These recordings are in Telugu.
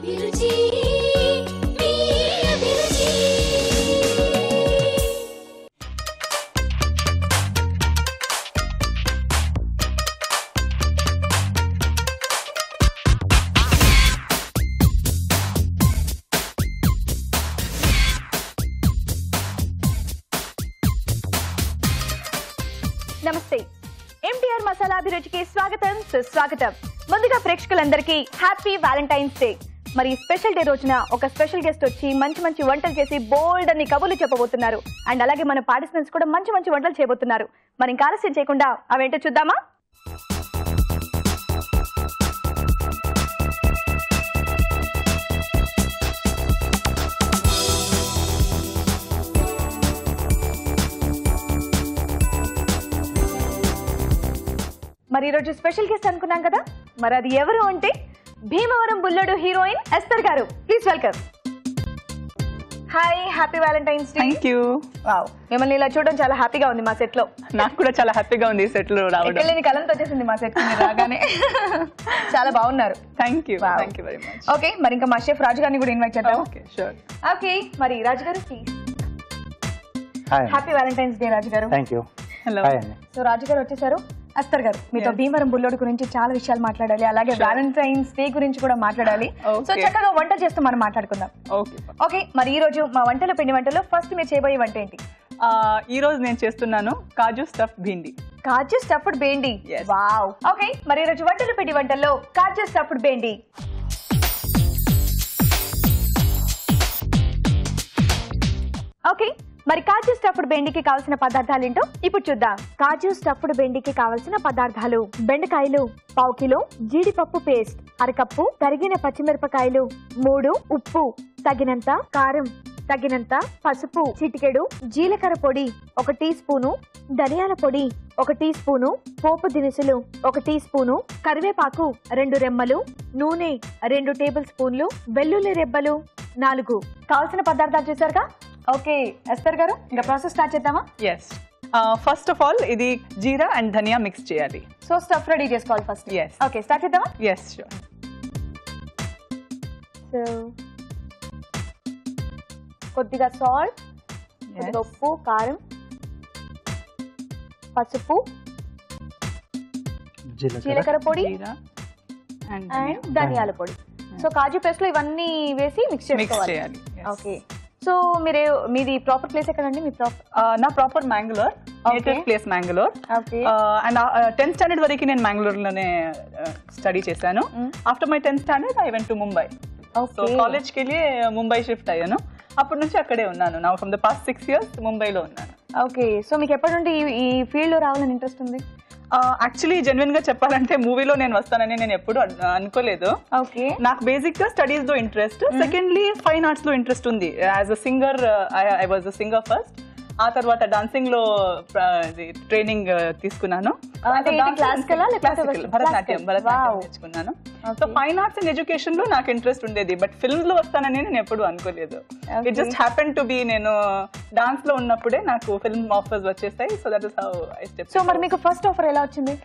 అభిరుచి మీ అభిరుచి. నమస్తే, ఎంటీఆర్ మసాలా అభిరుచికి స్వాగతం సుస్వాగతం. ముందుగా ప్రేక్షకులందరికీ హ్యాపీ వ్యాలంటైన్స్ డే. మరి స్పెషల్ డే రోజున ఒక స్పెషల్ గెస్ట్ వచ్చి మంచి మంచి వంటలు చేసి బోల్డ్ అన్ని కబుర్లు చెప్పబోతున్నారు. అండ్ అలాగే మన పార్టిసిపెంట్స్ కూడా మంచి మంచి వంటలు చేయబోతున్నారు. మరి ఇంకా ఆలస్యం చేయకుండా అవేంటో చూద్దామా? మరి ఈరోజు స్పెషల్ గెస్ట్ అనుకున్నాం కదా, మరి అది ఎవరు అంటే భీమవరం బుల్లోడు హీరోయిన్ ఎస్తర్ గారు. Please welcome. Hi, happy Valentine's day. Thank you. Wow, మిమ్మల్ని ఇలా చూడడం చాలా హ్యాపీగా ఉంది మా సెట్ లో. నాకు కూడా చాలా హ్యాపీగా ఉంది ఈ సెట్ లో రావడం. వెళ్ళని కలంతో వచ్చేసింది మా సెట్ రాగానే. చాలా బాగున్నారు. Thank you very much. Okay, మరి ఇంకా మా షెఫ్ రాజు గారిని కూడా ఇన్వైట్ చేద్దాం. Okay, sure. ఓకే, మరి Raju garu please. Hi, happy Valentine's day Raju garu. Thank you. Hello. Hi అండి. సో రాజు గారు వచ్చేసారు. అస్తర్ గారు, మీతో భీమవరం బుల్లోడు గురించి చాలా విషయాలు మాట్లాడాలి, అలాగే వ్యాలంటైన్స్ డే గురించి కూడా మాట్లాడాలి. సో చక్కగా వంట చేస్తూ మనం మాట్లాడుకుందాం. ఓకే, మరి ఈ రోజు మా వంటలో పిండి వంటలో ఫస్ట్ మీరు చేయబోయే వంట ఏంటి? ఈ రోజు నేను చేస్తున్నాను కాజు స్టఫ్ భిండి. కాజు stuffed bhindi. Yes. Wow. Okay, మరి ఈ రోజు వంటలో పిండి వంటల్లో కాజు స్టఫ్డ్ బేండి. ఓకే, మరి కాజు స్టఫ్డ్ బెండికి కావాల్సిన పదార్థాలు ఏంటో ఇప్పుడు చూద్దాం. కాజు స్టఫ్డ్ బెండికి కావాల్సిన పదార్థాలు: బెండకాయలు 1/2 కిలో, జీడిపప్పు పేస్ట్ 1/2 కప్పు, తరిగిన పచ్చిమిరపకాయలు 3, ఉప్పు తగినంత, కారం తగినంత, పసుపు చిటికెడు, జీలకర్ర పొడి 1 టీ స్పూను, ధనియాల పొడి 1 టీ స్పూను, పోపు దినుసులు 1 టీ స్పూను, కరివేపాకు 2 రెమ్మలు, నూనె 2 టేబుల్ స్పూన్లు, వెల్లుల్లి రెబ్బలు 4. కావాల్సిన పదార్థాలు చూసారుగా. ఓకే ఎస్తర్ గారు, ఇంకా ప్రాసెస్ స్టార్ట్ చేద్దామా? ఎస్. ఫస్ట్ ఆఫ్ ఆల్ ఇది జీరా అండ్ ధనియా మిక్స్ చేయాలి. సో స్టఫ్ రెడీ చేసుకోవాలి ఫస్ట్. Yes. ఓకే, స్టార్ట్ చేద్దామా? Yes, sure. సో కొద్దిగా సాల్ట్, కొద్దిగా ఉప్పు, కారం, పసుపు, జీలకర్ర పొడి జీరా అండ్ ధనియాల పొడి. సో కాజు పేస్ట్ లో ఇవన్నీ వేసి మిక్స్ చేయాలి. ఓకే, సో మీది ప్రాపర్ ప్లేస్ ఎక్కడండి? మీ ప్రాపర్? నా proper Mangalore, native place Mangalore. And 10th standard వరకు నేను మ్యాంగ్లూర్ లోనే స్టడీ చేశాను. After my 10th standard I went to Mumbai. So college కి వెళ్ళి ముంబై షిఫ్ట్ అయ్యాను. అప్పటి నుంచి అక్కడే ఉన్నాను. నా ఫ్రమ్ ద పాస్ట్ 6 years ముంబైలో ఉన్నాను. ఓకే, సో మీకు ఎప్పటి నుండి ఈ ఫీల్డ్ లో రావాలని ఇంట్రెస్ట్ ఉంది? యాక్చువల్లీ జెన్యున్ గా చెప్పాలంటే మూవీలో నేను వస్తానని నేను ఎప్పుడు అనుకోలేదు. ఓకే, నాకు బేసిక్ గా స్టడీస్ లో ఇంట్రెస్ట్, సెకండ్లీ ఫైన్ ఆర్ట్స్ లో ఇంట్రెస్ట్ ఉంది. As a singer I was a singer first. ఆ తర్వాత డాన్సింగ్ లో ట్రైనింగ్ తీసుకున్నాను. భరతనాట్యం నేర్చుకున్నాను. So fine arts and education లో నాకు ఇంట్రెస్ట్ ఉండేది, బట్ ఫిల్మ్ లో వస్తానని నేను ఎప్పుడు అనుకోలేదు. It just happen to be, నేను డాన్స్ లో ఉన్నప్పుడే నాకు ఫిల్మ్ ఆఫర్స్ వచ్చేసాయి. So that is how I step. సో మరి మీకు ఫస్ట్ ఆఫర్ ఎలా వచ్చింది?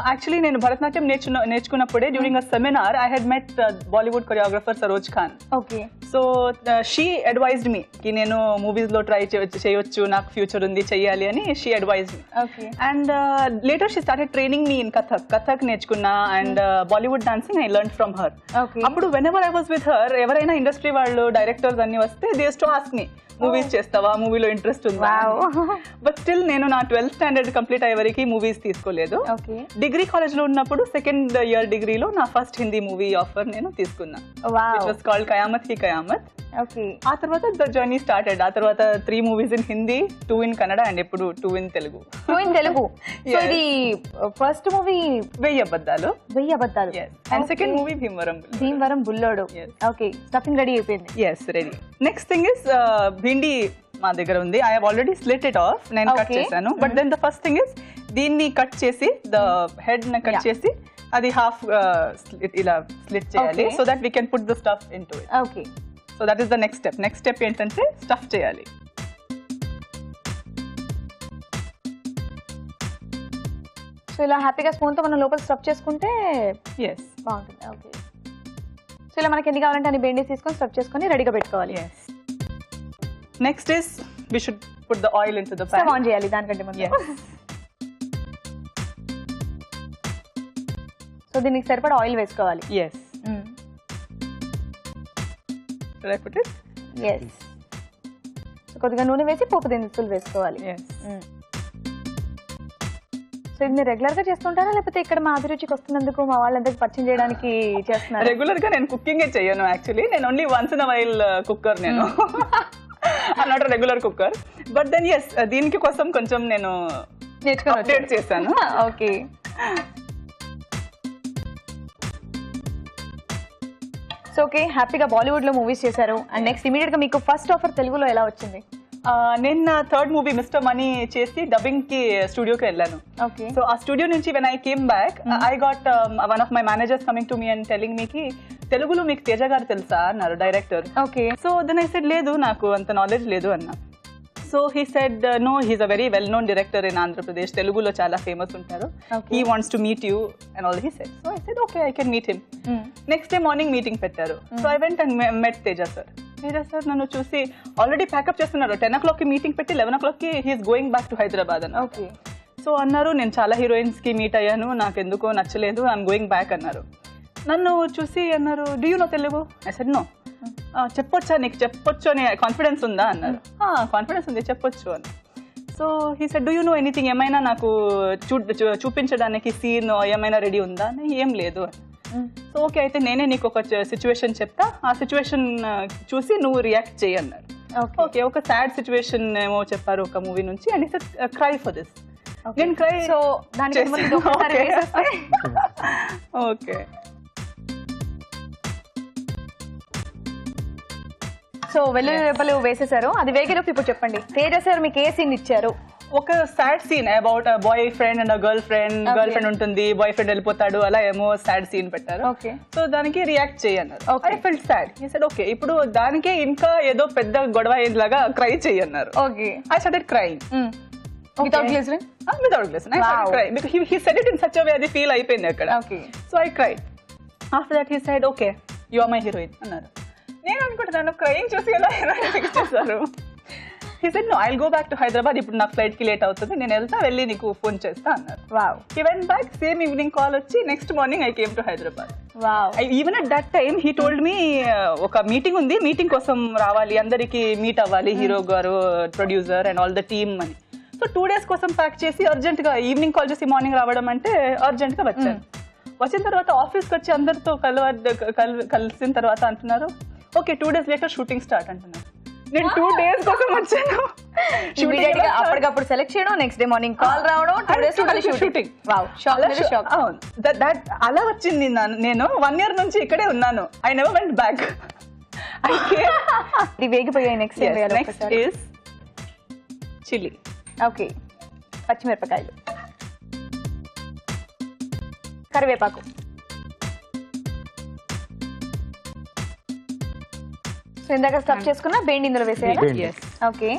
యాక్చువల్లీ నేను భరతనాట్యం నేర్చుకున్నప్పుడే during a seminar I had met Bollywood choreographer Saroj Khan. Okay, so she advised me కి నేను మూవీస్ లో ట్రై చేయొచ్చు, నాకు ఫ్యూచర్ ఉంది, చెయ్యాలి అని she advised me. And later she started training me in Kathak నేర్చుకున్నా. And Bollywood dancing I learn from her. అప్పుడు whenever I was with her, ఎవరైనా ఇండస్ట్రీ వాళ్ళు డైరెక్టర్స్ అన్ని వస్తే they used to ask me, movies చేస్తావా, మూవీలో ఇంట్రెస్ట్ ఉందా? బట్ స్టిల్ నేను నా 12th స్టాండర్డ్ కంప్లీట్ అయ్యే వరకు మూవీస్ తీసుకోలేదు. డిగ్రీ కాలేజ్ లో ఉన్నప్పుడు 2nd year డిగ్రీలో నా ఫస్ట్ హిందీ మూవీ ఆఫర్ నేను తీసుకున్నా. It was called Qayamat Hi Qayamat. ఆ తర్వాత ద జర్నీ స్టార్టెడ్. ఆ తర్వాత 3 movies in Hindi, 2 in Kannada and ఇప్పుడు 2 in తెలుగు. సో ఇది first movie Veyyi Abaddhalu. And second movie Bhimavaram Bullodu. Okay, stuffing ready అయిపోయింది. Yes, ready. Next thing is bhindi మా దగ్గర ఉంది. I have already slit it off, నేను కట్ చేశాను. But then the first thing is దీన్ని కట్ చేసి, ద హెడ్ ని కట్ చేసి అది హాఫ్ ఇలా స్లిట్ చేయాలి, so that we can put the stuff in to it. Okay, so that is the next step. Next step ఏంటంటే స్టఫ్ చేయాలి. సో ఇలా హ్యాపీగా స్పూన్ తో మనం లోపల స్టఫ్ చేసుకుంటే ఎస్ బాగుంటుంది. ఓకే, సో ఇలా మనకి ఎన్ని కావాలంటే అన్ని బెండీస్ తీసుకొని స్టఫ్ చేసుకొని రెడీగా పెట్టుకోవాలి. Next is we should put the oil into the stove pan. On చేయాలి దానికంటే ముందు. సో దీనికి సరిపడా ఆయిల్ వేసుకోవాలి. Yes. Should I put it? Yes. So కొద్దిగా నూనె వేసి పోపు దినుసులు వేసుకోవాలి. Yes. సో ఇది మీరు రెగ్యులర్ గా చేస్తుంటారా లేకపోతే ఇక్కడ మా అభిరుచికి వస్తున్నందుకు మా వాళ్ళందరికి పరిచయం చేయడానికి చేస్తున్నారు? రెగ్యులర్ గా నేను కుకింగ్ చేయను యాక్చువల్లీ. నేను only once in while cooker. నేను not regular cooker. But then ఎస్ దీనికి కోసం కొంచెం నేను అప్డేట్ చేశాను. ఓకే. సో ఓకే, హ్యాపీగా బాలీవుడ్ లో మూవీస్ చేశారు. అండ్ నెక్స్ట్ ఇమీడియట్ గా మీకు ఫస్ట్ ఆఫర్ తెలుగులో ఎలా వచ్చింది? నేను నా థర్డ్ మూవీ మిస్టర్ మనీ చేసి డబ్బింగ్ కి స్టూడియోకి వెళ్ళాను. ఓకే. సో ఆ స్టూడియో నుంచి when I came back I got one of my managers coming to me and telling me కి తెలుగులో మీకు తేజ గారు తెలుసా అన్నారు, director. Okay. So then I said లేదు, నాకు అంత నాలెడ్జ్ లేదు అన్నా. So he said no, he's a very well known director in Andhra Pradesh, తెలుగులో చాలా ఫేమస్ ఉంటారు, he wants to meet you and all. He said, so I said okay, I can meet him. Next day morning meeting పెట్టారు. So I went and met Teja sir. Teja sir నన్ను చూసి ఆల్రెడీ ప్యాకప్ చేస్తున్నారు. 10 o'clock కి మీటింగ్ పెట్టి 11 o'clock కి he's going back to Hyderabad అన్న. ఓకే. సో అన్నారు, నేను చాలా హీరోయిన్స్ కి మీట్ అయ్యాను, నాకు ఎందుకో నచ్చలేదు, ఐఎమ్ గోయింగ్ బ్యాక్ అన్నారు. నన్ను చూసి అన్నారు, do you know Telugu? I said no. చెప్పొచ్చా, నీకు చెప్పొచ్చు అని కాన్ఫిడెన్స్ ఉందా అన్నారు. కాన్ఫిడెన్స్ ఉంది, చెప్పొచ్చు అని. So he said, do you know anything, ఏమైనా నాకు చూపించడానికి సీన్ ఏమైనా రెడీ ఉందా అని. ఏం లేదు అని. సో ఓకే, అయితే నేనే నీకు ఒక సిచ్యువేషన్ చెప్తా, ఆ సిచ్యువేషన్ చూసి నువ్వు రియాక్ట్ చేయి అన్నారు. ఓకే, ఒక సాడ్ సిచ్యువేషన్ ఏమో చెప్పారు ఒక మూవీ నుంచి, and it's cry for this. నేను క్రై. సో దానికి ఓకే. సో వెల్లుల్లి రెబ్బలు వేసేసారు, అది వేగేలోపు ఇప్పుడు చెప్పండి తేజ సార్ మీకు ఏ సీన్ ఇచ్చారు? ఒక sad scene about boyfriend and girlfriend ఉంటుంది, బాయ్ ఫ్రెండ్ వెళ్ళిపోతాడు, అలా ఏమో సాడ్ సీన్ పెట్టారు. ఓకే. సో దానికి రియాక్ట్ చేయన్నారు. I felt sad. He said okay, ఇప్పుడు దానికే ఇంకా ఏదో పెద్ద గొడవ అయ్యేలాగా క్రై చేయన్నారు. Okay. I started crying without glycerin. Without glycerin I started crying because he said it in such a way, అది ఫీల్ అయిపోయింది అక్కడ. Okay. So I cried. After that he said okay, you are my heroine అన్నారు. నేను అనుకుంటున్నాను క్రైయింగ్ చూసి ఎలా హీరోయిన్ ఫిక్స్ చేశారు. He said, no, I'll go back to Hyderabad. ఇప్పుడు నాకు ఫ్లైట్ కి లేట్ అవుతుంది, నేను వెళ్తా, వెళ్ళి నీకు ఫోన్ చేస్తా అన్నారు. Wow. He went back, same evening call వచ్చి next morning I came to Hyderabad. Wow. Even at that time he told me ఒక మీటింగ్ ఉంది, మీటింగ్ కోసం రావాలి, అందరికి మీట్ అవ్వాలి, హీరో గారు, producer and all the team అని. సో 2 days కోసం ప్యాక్ చేసి అర్జెంట్ గా ఈవినింగ్ కాల్ చేసి మార్నింగ్ రావడం అంటే అర్జెంట్ గా వచ్చాను. వచ్చిన తర్వాత ఆఫీస్కి వచ్చి అందరితో కలిసిన తర్వాత అంటున్నారు, okay 2 days later shooting start అంటున్నారు. నేను 2 days కోసం వచ్చాను. అప్పటికప్పుడు సెలెక్ట్ చేయడం, నెక్స్ట్ డే మార్నింగ్ కాల్ రావడం, 2 days షూటింగ్. Wow, shock. అలా వచ్చింది. నేను 1 year నుంచి ఇక్కడే ఉన్నాను. I never went back. ఇది వేగిపోయాయి. Next is chilli. ఓకే, పచ్చిమిరపకాయలు, కరివేపాకు, సో ఇందాక స్టఫ్ చేసుకున్న బెండి ఇందులో వేసేయాలి. ఓకే.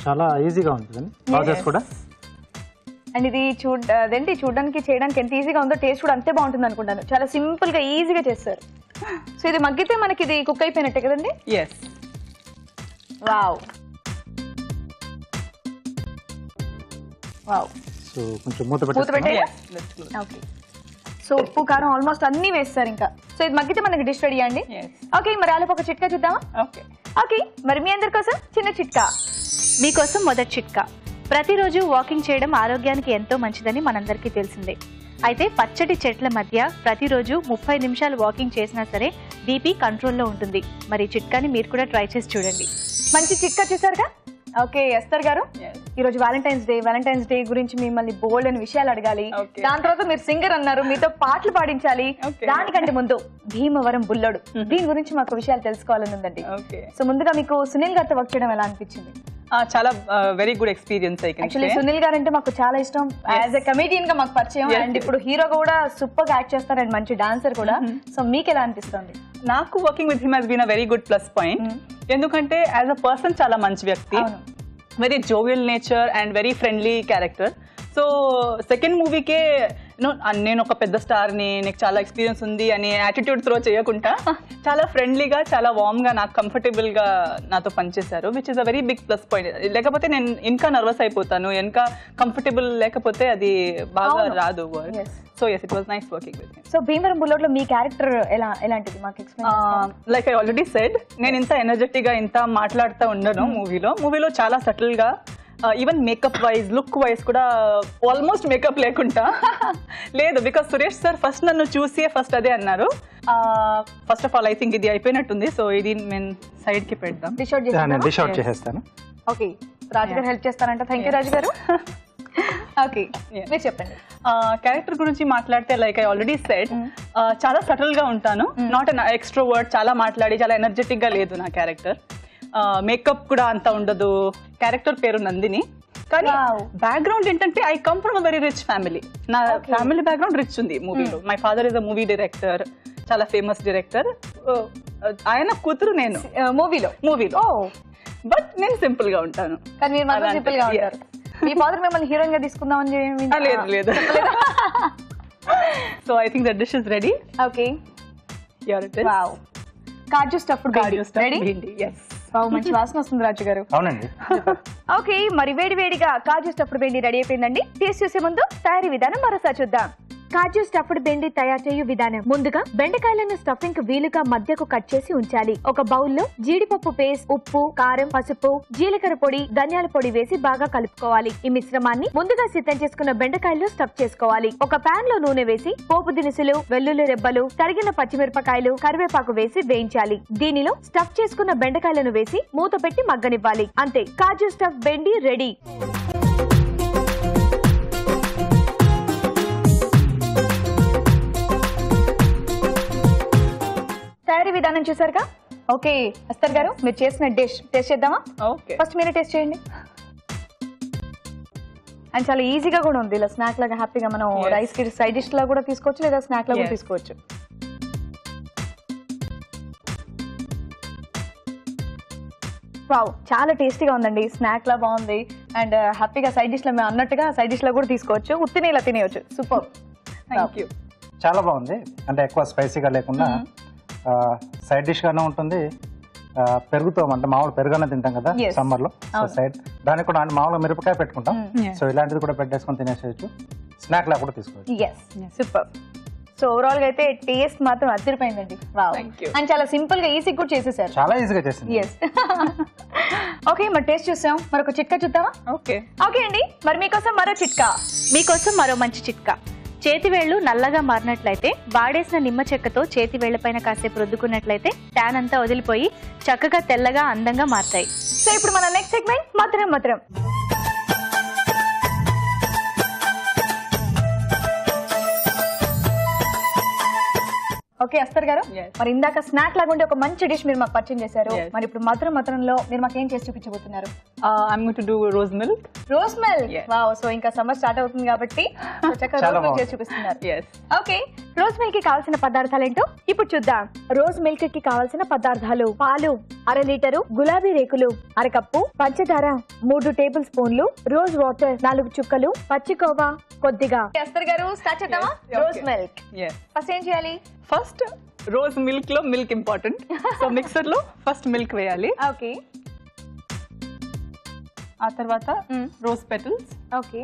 చాలా ఈజీగా ఉంటుంది ప్రాసెస్ కూడా. అండ్ ఇది చూడడానికి చేయడానికి ఎంత ఈజీగా ఉందో టేస్ట్ కూడా అంతే బాగుంటుంది అనుకుంటాను. చాలా సింపుల్ గా ఈజీగా చేస్తారు. సో ఇది మగ్గితే మనకి ఇది కుక్ అయిపోయినట్టే కదండి. Wow wow. సో కొంచెం మూత పెట్టే. ఓకే. సో ఉప్పు కారం ఆల్మోస్ట్ అన్ని వేస్తారు ఇంకా. సో ఇది మగ్గితే మనకి డిష్ రెడీ అండి. ఓకే, మరి ఆలోపు ఒక చిట్కా చూద్దామా? ఓకే, మరి మీ అందరి కోసం చిన్న చిట్కా. మీకోసం మొదటి చిట్కా. ప్రతిరోజు వాకింగ్ చేయడం ఆరోగ్యానికి ఎంతో మంచిదని మనందరికీ తెలిసిందే. అయితే పచ్చటి చెట్ల మధ్య ప్రతిరోజు 30 నిమిషాలు వాకింగ్ చేసినా సరే బీపీ కంట్రోల్లో ఉంటుంది. మరి చిట్కాని మీరు కూడా ట్రై చేసి చూడండి. మంచి చిట్కా చూసారుగా. ఓకే ఎస్తర్ గారు, ఈ రోజు వ్యాలంటైన్స్ డే గురించి మిమ్మల్ని బోల్డ్ అని విషయాలు అడగాలి. దాని తర్వాత మీరు సింగర్ అన్నారు, మీతో పాటలు పాడించాలి. దానికంటే ముందు భీమవరం బుల్లడు, దీని గురించి మాకు విషయాలు తెలుసుకోవాలని ఉందండి. సో ముందుగా మీకు సునీల్ గారితో వర్క్ చేయడం ఎలా అనిపించింది? చాలా very good experience. Actually Sunil గారు అంటే మాకు చాలా ఇష్టం. యాజ్ ఎ కమెడియన్ గా మాకు పరిచయం, అండ్ ఇప్పుడు హీరోగా కూడా సూపర్ గా యాక్ట్ చేస్తారు, అండ్ మంచి డాన్సర్ కూడా. సో మీకు ఎలా అనిపిస్తుంది? నాకు working with him has been a very good plus point. ఎందుకంటే యాజ్ అ పర్సన్ చాలా మంచి వ్యక్తి, very jovial nature and very friendly character. So second మూవీకే నేను ఒక పెద్ద స్టార్ని, నీకు చాలా ఎక్స్పీరియన్స్ ఉంది అని యాటిట్యూడ్ త్రో చేయకుండా చాలా ఫ్రెండ్లీగా, చాలా వార్మ్గా, నాకు కంఫర్టబుల్గా నాతో పనిచేశారు, which is a very big plus point. లేకపోతే నేను ఇంకా నర్వస్ అయిపోతాను, ఇంకా కంఫర్టబుల్ లేకపోతే అది బాగా రాదు work. So yes, it was nice working with him. So Bhimavaram బుల్లోడ్లో మీ క్యారెక్టర్ ఎలాంటిది మాకు explain? Like I already said, నేను ఇంత ఎనర్జెటిక్ గా ఇంత మాట్లాడుతూ ఉండను మూవీలో చాలా సటిల్ గా, even makeup wise, look wise కూడా ఆల్మోస్ట్ మేకప్ లేకుండా లేదు. బికాస్ సురేష్ సార్ ఫస్ట్ నన్ను చూసి ఫస్ట్ అదే అన్నారు, first of all I think ఇది అయిపోయినట్టుంది, సో ఇది నేను సైడ్ కి పెడదాం. డిష్ అవుట్ చేసేస్తాను. ఓకే, రాజు గారు హెల్ప్ చేస్తారంట. Thank you Raju garu. Okay, మీరు చెప్పండి. క్యారెక్టర్ గురించి మాట్లాడితే లైక్ ఐ ఆల్రెడీ సెడ్, చాలా సటిల్ గా ఉంటాను, నాట్ అన్ ఎక్స్ట్రోవర్ట్, చాలా మాట్లాడి చాలా ఎనర్జెటిక్ గా లేదు నా క్యారెక్టర్. మేకప్ కూడా అంత ఉండదు. క్యారెక్టర్ పేరు నందిని, కానీ బ్యాక్గ్రౌండ్ ఏంటంటే I come from a very rich family. నా ఫ్యామిలీ బ్యాక్గ్రౌండ్ రిచ్ ఉంది మూవీలో. My father is a movie director, చాలా ఫేమస్ డైరెక్టర్. ఆయన కూతురు నేను మూవీలో. బట్ నేను సింపుల్ గా ఉంటాను. కానీ మీరు మాత్రం సింపుల్ గా ఉంటారు. మీ ఫాదర్ మిమ్మల్ని హీరోయిన్ గా తీసుకుందామని లేదు. So I think the dish is ready. Okay, here it is. Wow, kaju stuffed ready. yes. Wow, మంచి వాసన వస్తుంది రాజు గారు. అవునండి. ఓకే, మరి వేడివేడిగా కాజు స్టఫ్డ్ బెండి రెడీ అయిపోయిందండి. టేస్ట్ చూసే ముందు తయారీ విధానం మరోసారి చూద్దాం. కాజు స్టఫ్డ్ బెండి తయారు చేయు విధానం. ముందుగా బెండకాయలను స్టఫింగ్ కు వీలుగా మధ్యకు కట్ చేసి ఉంచాలి. ఒక బౌల్లో జీడిపప్పు పేస్ట్, ఉప్పు, కారం, పసుపు, జీలకర్ర పొడి, ధనియాల పొడి వేసి బాగా కలుపుకోవాలి. ఈ మిశ్రమాన్ని ముందుగా సిద్ధం చేసుకున్న బెండకాయల్లో స్టఫ్ చేసుకోవాలి. ఒక పాన్ లో నూనె వేసి పోపు దినుసులు, వెల్లుల్లి రెబ్బలు, తరిగిన పచ్చిమిరపకాయలు, కరివేపాకు వేసి వేయించాలి. దీనిలో స్టఫ్ చేసుకున్న బెండకాయలను వేసి మూత పెట్టి మగ్గనివ్వాలి. అంతే, కాజు స్టఫ్ బెండి రెడీ. తయారీ విధానం చూసారుగా. ఓకే, అస్తర్ గారు, మీరు చేసిన డిష్ టేస్ట్ చేద్దామా? ఓకే, ఫస్ట్ మీరే టేస్ట్ చేయండి. అండ్ చాలా ఈజీగా కూడా ఉంది. ఇలా స్నాక్ లాగా హ్యాపీగా మనం రైస్ కి సైడ్ డిష్ లా కూడా తీసుకోవచ్చు, లేదా స్నాక్ లా కూడా తీసుకోవచ్చు. వావ్, చాలా టేస్టీగా ఉందండి. స్నాక్ లా బాగుంది. అండ్ హ్యాపీగా సైడ్ డిష్ లా మేము అన్నట్టుగా సైడ్ డిష్ లా కూడా తీసుకోవచ్చు, ఉత్తిని ఇలా తినేయచ్చు. Super, thank you. చాలా బాగుంది. అంటే ఎక్కువ స్పైసీగా లేకుండా సైడ్ డిష్ గానే ఉంటుంది. పెరుగుతో అంటే మామూలు పెరుగన్న తింటాం కదా సమ్మర్ లో, సైడ్ దానికి కూడా అంటే మామూలుగా మిరపకాయ పెట్టుకుంటాం. సో ఇలాంటిది కూడా పెట్టేసుకొని తినేసేయచ్చు, స్నాక్ లా కూడా తీసుకోవచ్చు. సూపర్. సో ఓవరాల్ గా అయితే టేస్ట్ మాత్రం అదిరిపోయిందండి. వావ్, అండ్ చాలా సింపుల్ గా ఈజీ కూడా చేసేసారు. చాలా ఈజీగా చేసింది. ఓకే, మరి టేస్ట్ చూసాం, మరొక చిట్కా చూద్దామా? ఓకే అండి, మరి మీకోసం మరో చిట్కా. మీకోసం మరో మంచి చిట్కా. చేతివేళ్లు నల్లగా మారినట్లయితే వాడేసిన నిమ్మ చెక్కతో చేతివేళ్ల పైన కాసేపు రుద్దుకున్నట్లయితే ట్యాన్ అంతా వదిలిపోయి చక్కగా తెల్లగా అందంగా మారుతాయి. సో ఇప్పుడు మన నెక్స్ట్ సెగ్మెంట్ మధురం. ఓకే, అస్తర్ గారు, మరి ఇందాక స్నాక్ లాగా ఉండే ఒక మంచి డిష్ మీరు మాకు పరిచయం చేశారు. మరి ఇప్పుడు మధురంలో మీరు మాకు ఏం చేసి చూపించబోతున్నారు? I'm going to do rose milk. Rose milk. Wow, so ఇంకా సమ్మర్ స్టార్ట్ అవుతుంది కాబట్టి చక్కగా రోజ్ మిల్క్ చేసి చూపిస్తున్నారు. ఓకే, రోజ్ మిల్క్ కి కావాల్సిన పదార్థాలు ఏంటో ఇప్పుడు చూద్దాం. రోజ్ మిల్క్ కి కావాల్సిన పదార్థాలు: పాలు 1/2 లీటరు, గులాబీ రేకులు 1/2 కప్పు, పంచదార 3 టేబుల్ స్పూన్లు, రోజ్ వాటర్ 4 చుక్కలు, పచ్చికోవా కొద్దిగా. అస్తర్ గారు, స్టార్ట్ చేద్దామా? రోజ్ మిల్క్ ఫస్ట్ ఏం చేయాలి? ఫస్ట్ రోజ్ మిల్క్ లో మిల్క్ ఇంపార్టెంట్. సో మిక్సర్ లో ఫస్ట్ మిల్క్ వేయాలి. ఓకే, ఆ తర్వాత రోజ్ పెటల్స్. ఓకే,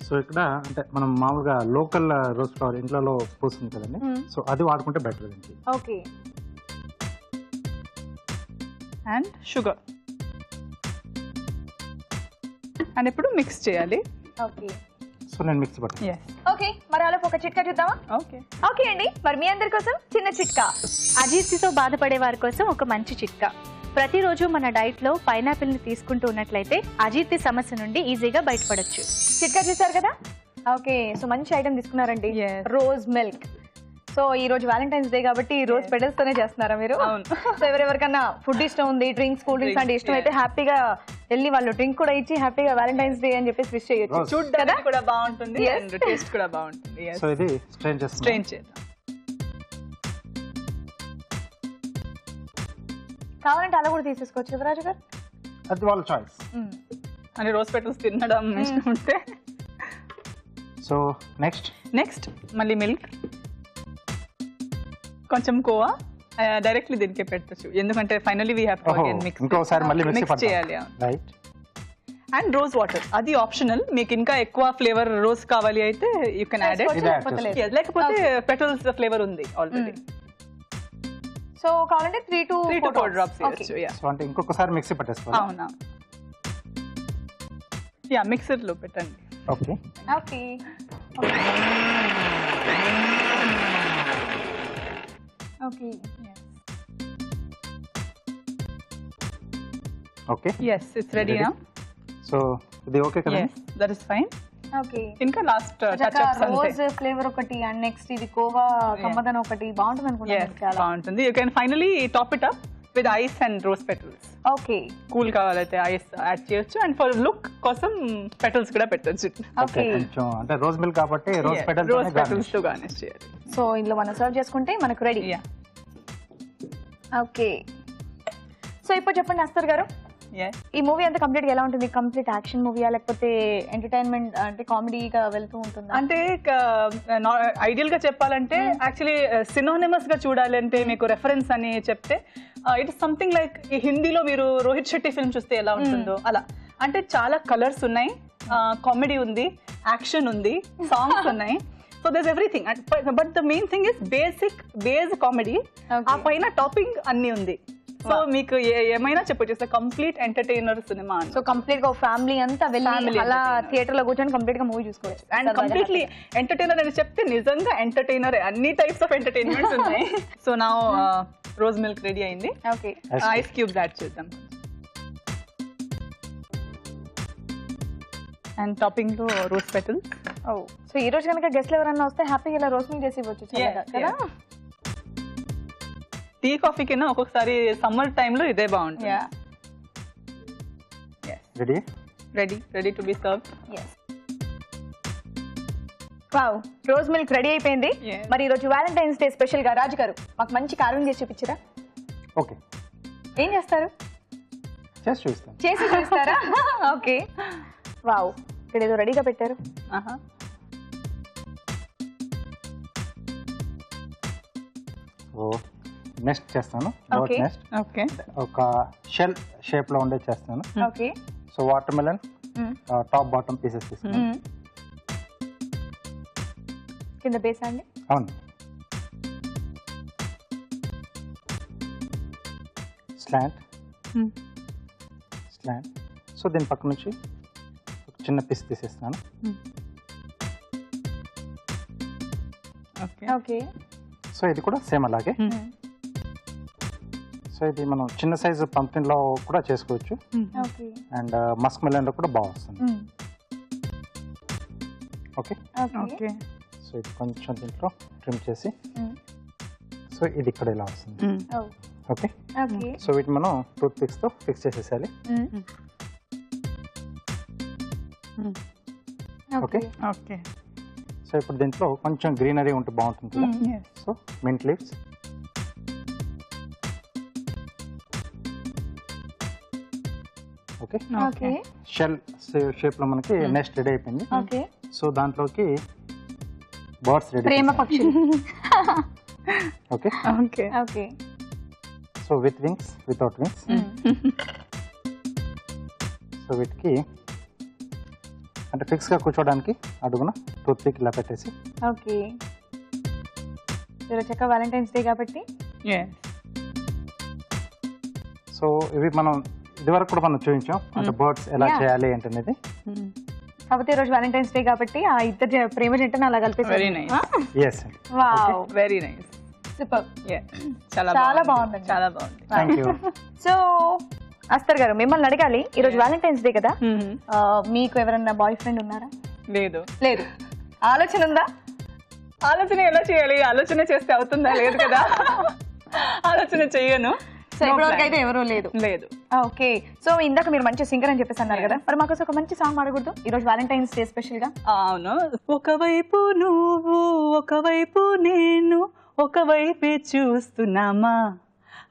సో ఇక్కడ అంటే మనం మామూలుగా లోకల్ రోజ్ ఫ్లవర్ ఇంట్లో పూస్తుంది కదండి, సో అది వాడుకుంటే బెటర్ అండి. Okay, and sugar. అండ్ ఇప్పుడు మిక్స్ చేయాలి. ఓకే, సో నేను మిక్స్ పట్టాను. ఓకే, మరి అలా ఒక చిట్కా చూద్దామా? ఓకే అండి, మరి మీ అందరి కోసం చిన్న చిట్కా. అజీర్తితో బాధపడే వారి కోసం ఒక మంచి చిట్కా. ప్రతిరోజు మన డైట్ లో పైనాపిల్ ని తీసుకుంటూ ఉన్నట్లయితే అజీర్తి సమస్య నుండి ఈజీగా బయటపడొచ్చు. చిట్కా చూసారు కదా. ఓకే, సో మంచి ఐటమ్ తీసుకున్నారండి, రోజ్ మిల్క్. సో ఈ రోజు వ్యాలంటైన్స్ డే కాబట్టి రోజ్ పెటల్స్ తోనే చేస్తున్నారా మీరు? సో ఎవరెవరికన్నా ఫుడ్ ఇష్టం ఉంది, డ్రింక్స్, కూల్ డ్రింక్స్ అంటే ఇష్టం అయితే హ్యాపీగా వెళ్ళి వాళ్ళు డ్రింక్ కూడా ఇచ్చి హ్యాపీగా వ్యాలంటైన్స్ డే అని చెప్పేసి విష్ చేయొచ్చు. చూడడానికి కూడా బాగుంటుంది అండ్ టేస్ట్ కూడా బాగుంటుంది. సో ఇది స్ట్రెయిన్ చేద్దాం. కావాలంటే అలా కూడా తీసేసుకోవచ్చు యువరాజు గారు, అది వాళ్ళ చాయిస్. అని రోజ్ పెటల్స్ తినడం ఇష్టం ఉంటే సో నెక్స్ట్ మళ్ళీ మిల్క్, కొంచెం కోవా, డైరెక్ట్లీ దీనికే పెట్టచ్చు ఎందుకంటే finally we have to again mix. ఇంకోసారి మళ్ళీ మిక్స్ చేయాలి. రైట్. అండ్ రోజ్ వాటర్, అది ఆప్షనల్. మీకు ఇంకా ఎక్కువ ఫ్లేవర్ రోజ్ కావాలి అయితే యూ కెన్ యాడ్ ఇట్, లేకపోతే పెటల్స్ ఫ్లేవర్ ఉంది ఆల్రెడీ. సో కావాలంటే 3 to 4 drops చేయొచ్చు. సో అంటే ఇంకొకసారి మిక్సీ పట్టేసుకోవాలి. అవునా, మిక్సర్ లో పెట్టండి. Okay okay okay okay yes it's ready now. So ఇది ఓకే కదా? yes that is fine. Okay ఇంకా లాస్ట్ టచ్ అప్స్ అంతే. రోజ్ ఫ్లేవర్ ఒకటి అండ్ నెక్స్ట్ ఇది కోవా కమ్మదనం ఒకటి బాగుంటుంది అనుకుంటున్నాను. చాలా బాగుంటుంది. You can finally top it up with ice and rose petals. Okay cool కావాలైతే ఐస్ యాడ్ చేయొచ్చు అండ్ ఫర్ లుక్ కోసం పెటల్స్ కూడా పెట్టొచ్చు. ఓకే కొంచెం అంటే రోజ్ మిల్క్ కాబట్టి రోజ్ రోజ్ పెటల్స్ పెటల్స్ తో గార్నిష్ చేయాలి. సో ఇందులో మనం సర్వ్ చేసుకుంటే మనకు రెడీ. ఓకే సో ఇప్పుడు చెప్పండి అస్తర్ గారు, ఈ మూవీ అంతా కంప్లీట్ గా ఎలా ఉంటుంది? కంప్లీట్ యాక్షన్ మూవీయా లేకపోతే ఎంటర్టైన్మెంట్ అంటే కామెడీగా వెళ్తూ ఉంటుందా? అంటే ఐడియల్ గా చెప్పాలంటే యాక్చువల్లీ సినోనిమస్ గా చూడాలి అంటే మీకు రెఫరెన్స్ అని చెప్తే ఇట్ ఇస్ సంథింగ్ లైక్ ఈ హిందీలో మీరు రోహిత్ శెట్టి ఫిల్మ్ చూస్తే ఎలా ఉంటుందో అలా. అంటే చాలా కలర్స్ ఉన్నాయి, కామెడీ ఉంది, యాక్షన్ ఉంది, సాంగ్స్ ఉన్నాయి. So there everything. But the main thing is base comedy, ఆ పైన టాపింగ్ అన్ని ఉంది. సో మీకు ఏమైనా చెప్పొచ్చు, కంప్లీట్ ఎంటర్టైనర్ సినిమా. సో కంప్లీట్ గా ఫ్యామిలీ అంతా వెళ్ళి అలా థియేటర్ లో కూర్చొని కంప్లీట్ గా మూవీ చూసుకోవచ్చు. అండ్ కంప్లీట్లీ ఎంటర్టైనర్ అని చెప్తే నిజంగా ఎంటర్టైనర్, అన్ని టైప్స్ ఆఫ్ ఎంటర్టైన్మెంట్స్ ఉన్నాయి. సో నా రోజ్ మిల్క్ రెడీ అయింది. ఓకే ఐస్ క్యూబ్స్ యాడ్ చేద్దాం. అండ్ టాపింగ్ లో రోజ్ పెటల్స్. సో ఈ రోజు కనుక గెస్ట్లు ఎవరైనా వస్తే హ్యాపీగా ఇలా రోజ్ మిల్క్ చేసి ఇవ్వచ్చు కదా. టీ కాఫీ కింద ఒక్కొక్కసారి సమ్మర్ టైంలో ఇదే బాగుంటుంది. Ready to be served. Wow, rose milk ready అయిపోయింది. మరి ఈ రోజు వ్యాలంటైన్స్ డే స్పెషల్ గా రాజు గారు మాకు మంచి కార్వింగ్ చేసి చూపించరా? ఓకే, ఏం చేస్తారు? చేసి చూస్తారా? ఓకే వావ్, ఇక్కడ ఏదో రెడీగా పెట్టారు. నెక్స్ట్ చేస్తాను. నెక్స్ట్ ఓకే, ఒక షెల్ షేప్ లో ఉండే చేస్తాను. Okay so water melon top bottom pieces తీసుకున్నాను. కింద బేస్ అండి. అవును, స్లాంట్. సో దీని పక్క నుంచి ఒక చిన్న పీస్ తీసేస్తాను. ఓకే సో ఇది కూడా సేమ్ అలాగే. సో ఇది మనం చిన్న సైజు పంప్కిన్ లో కూడా చేసుకోవచ్చు అండ్ మస్క్ మెలన్ లో కూడా బాగా వస్తుంది. ఓకే, సో ఇది కొంచెం దీంట్లో ట్రిమ్ చేసి సో ఇది ఇక్కడ ఇలా వస్తుంది. ఓకే, సో వీటిని మనం టూత్ పిక్స్ తో ఫిక్స్ చేసేసాలి. ఓకే, సో ఇప్పుడు దీంట్లో కొంచెం గ్రీనరీ ఉంటే బాగుంటుంది కదా. So mint leaves. Okay, shell shape లో మనకి నెక్స్ట్ రెడీ అయిపోయింది. సో దాంట్లోకి బర్డ్స్ రెడీ. ప్రేమ పక్షులు. Okay, so with wings, without wings. So వీటికి అంటే ఫిక్స్ గా కూర్చోడానికి అడుగున టూత్ పిక్ ఇలా పెట్టేసి. ఓకే, చక్క వ్యాలంటైన్స్ డే కాబట్టి. సో ఇవి మనం ఇదివరకు కూడా మనం చూపించాం అంటే బర్డ్స్ ఎలా చేయాలి ఏంటనేది. కాకపోతే ఈ రోజు వ్యాలంటైన్స్ డే కాబట్టి ఆ ఇద్దరు ప్రేమ జంటను అలా కలిపేసారు. Very nice. yes wow, very nice, super. చాలా బాగుంది. Thank you. సో అస్తర్ గారు మిమ్మల్ని అడగాలి, ఈ రోజు వ్యాలంటైన్స్ డే కదా, మీకు ఎవరన్నా బాయ్ ఫ్రెండ్ ఉన్నారా? లేదు. ఆలోచన ఉందా? ఆలోచన ఎలా చేయాలి? ఆలోచన చేస్తే అవుతుందా? లేదు కదా. ఆలోచన చెయ్యను. సో ఇప్పటివరకు అయితే ఎవరూ లేదు. ఓకే, సో ఇందాక మీరు మంచి సింగర్ అని చెప్పేసి అన్నారు కదా, మరి మాకు ఒక మంచి సాంగ్ పాడకూడదు ఈ రోజు వ్యాలంటైన్స్ డే స్పెషల్ గా? అవును, ఒకవైపు నువ్వు ఒకవైపు నేను ఒకవైపే చూస్తున్నామా,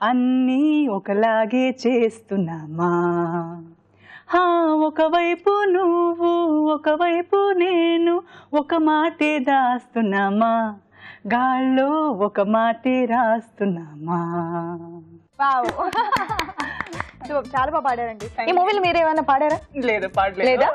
అన్నీ ఒకలాగే చేస్తున్నామా, ఒకవైపు నువ్వు ఒకవైపు నేను ఒక మాటే దాస్తున్నామా గాల్లో ఒక మాటే రాస్తున్నామా. చాలా బాగా పాడారండి. ఈ మూవీలో మీరు ఏమైనా పాడారా? లేదు, పాడలేదు.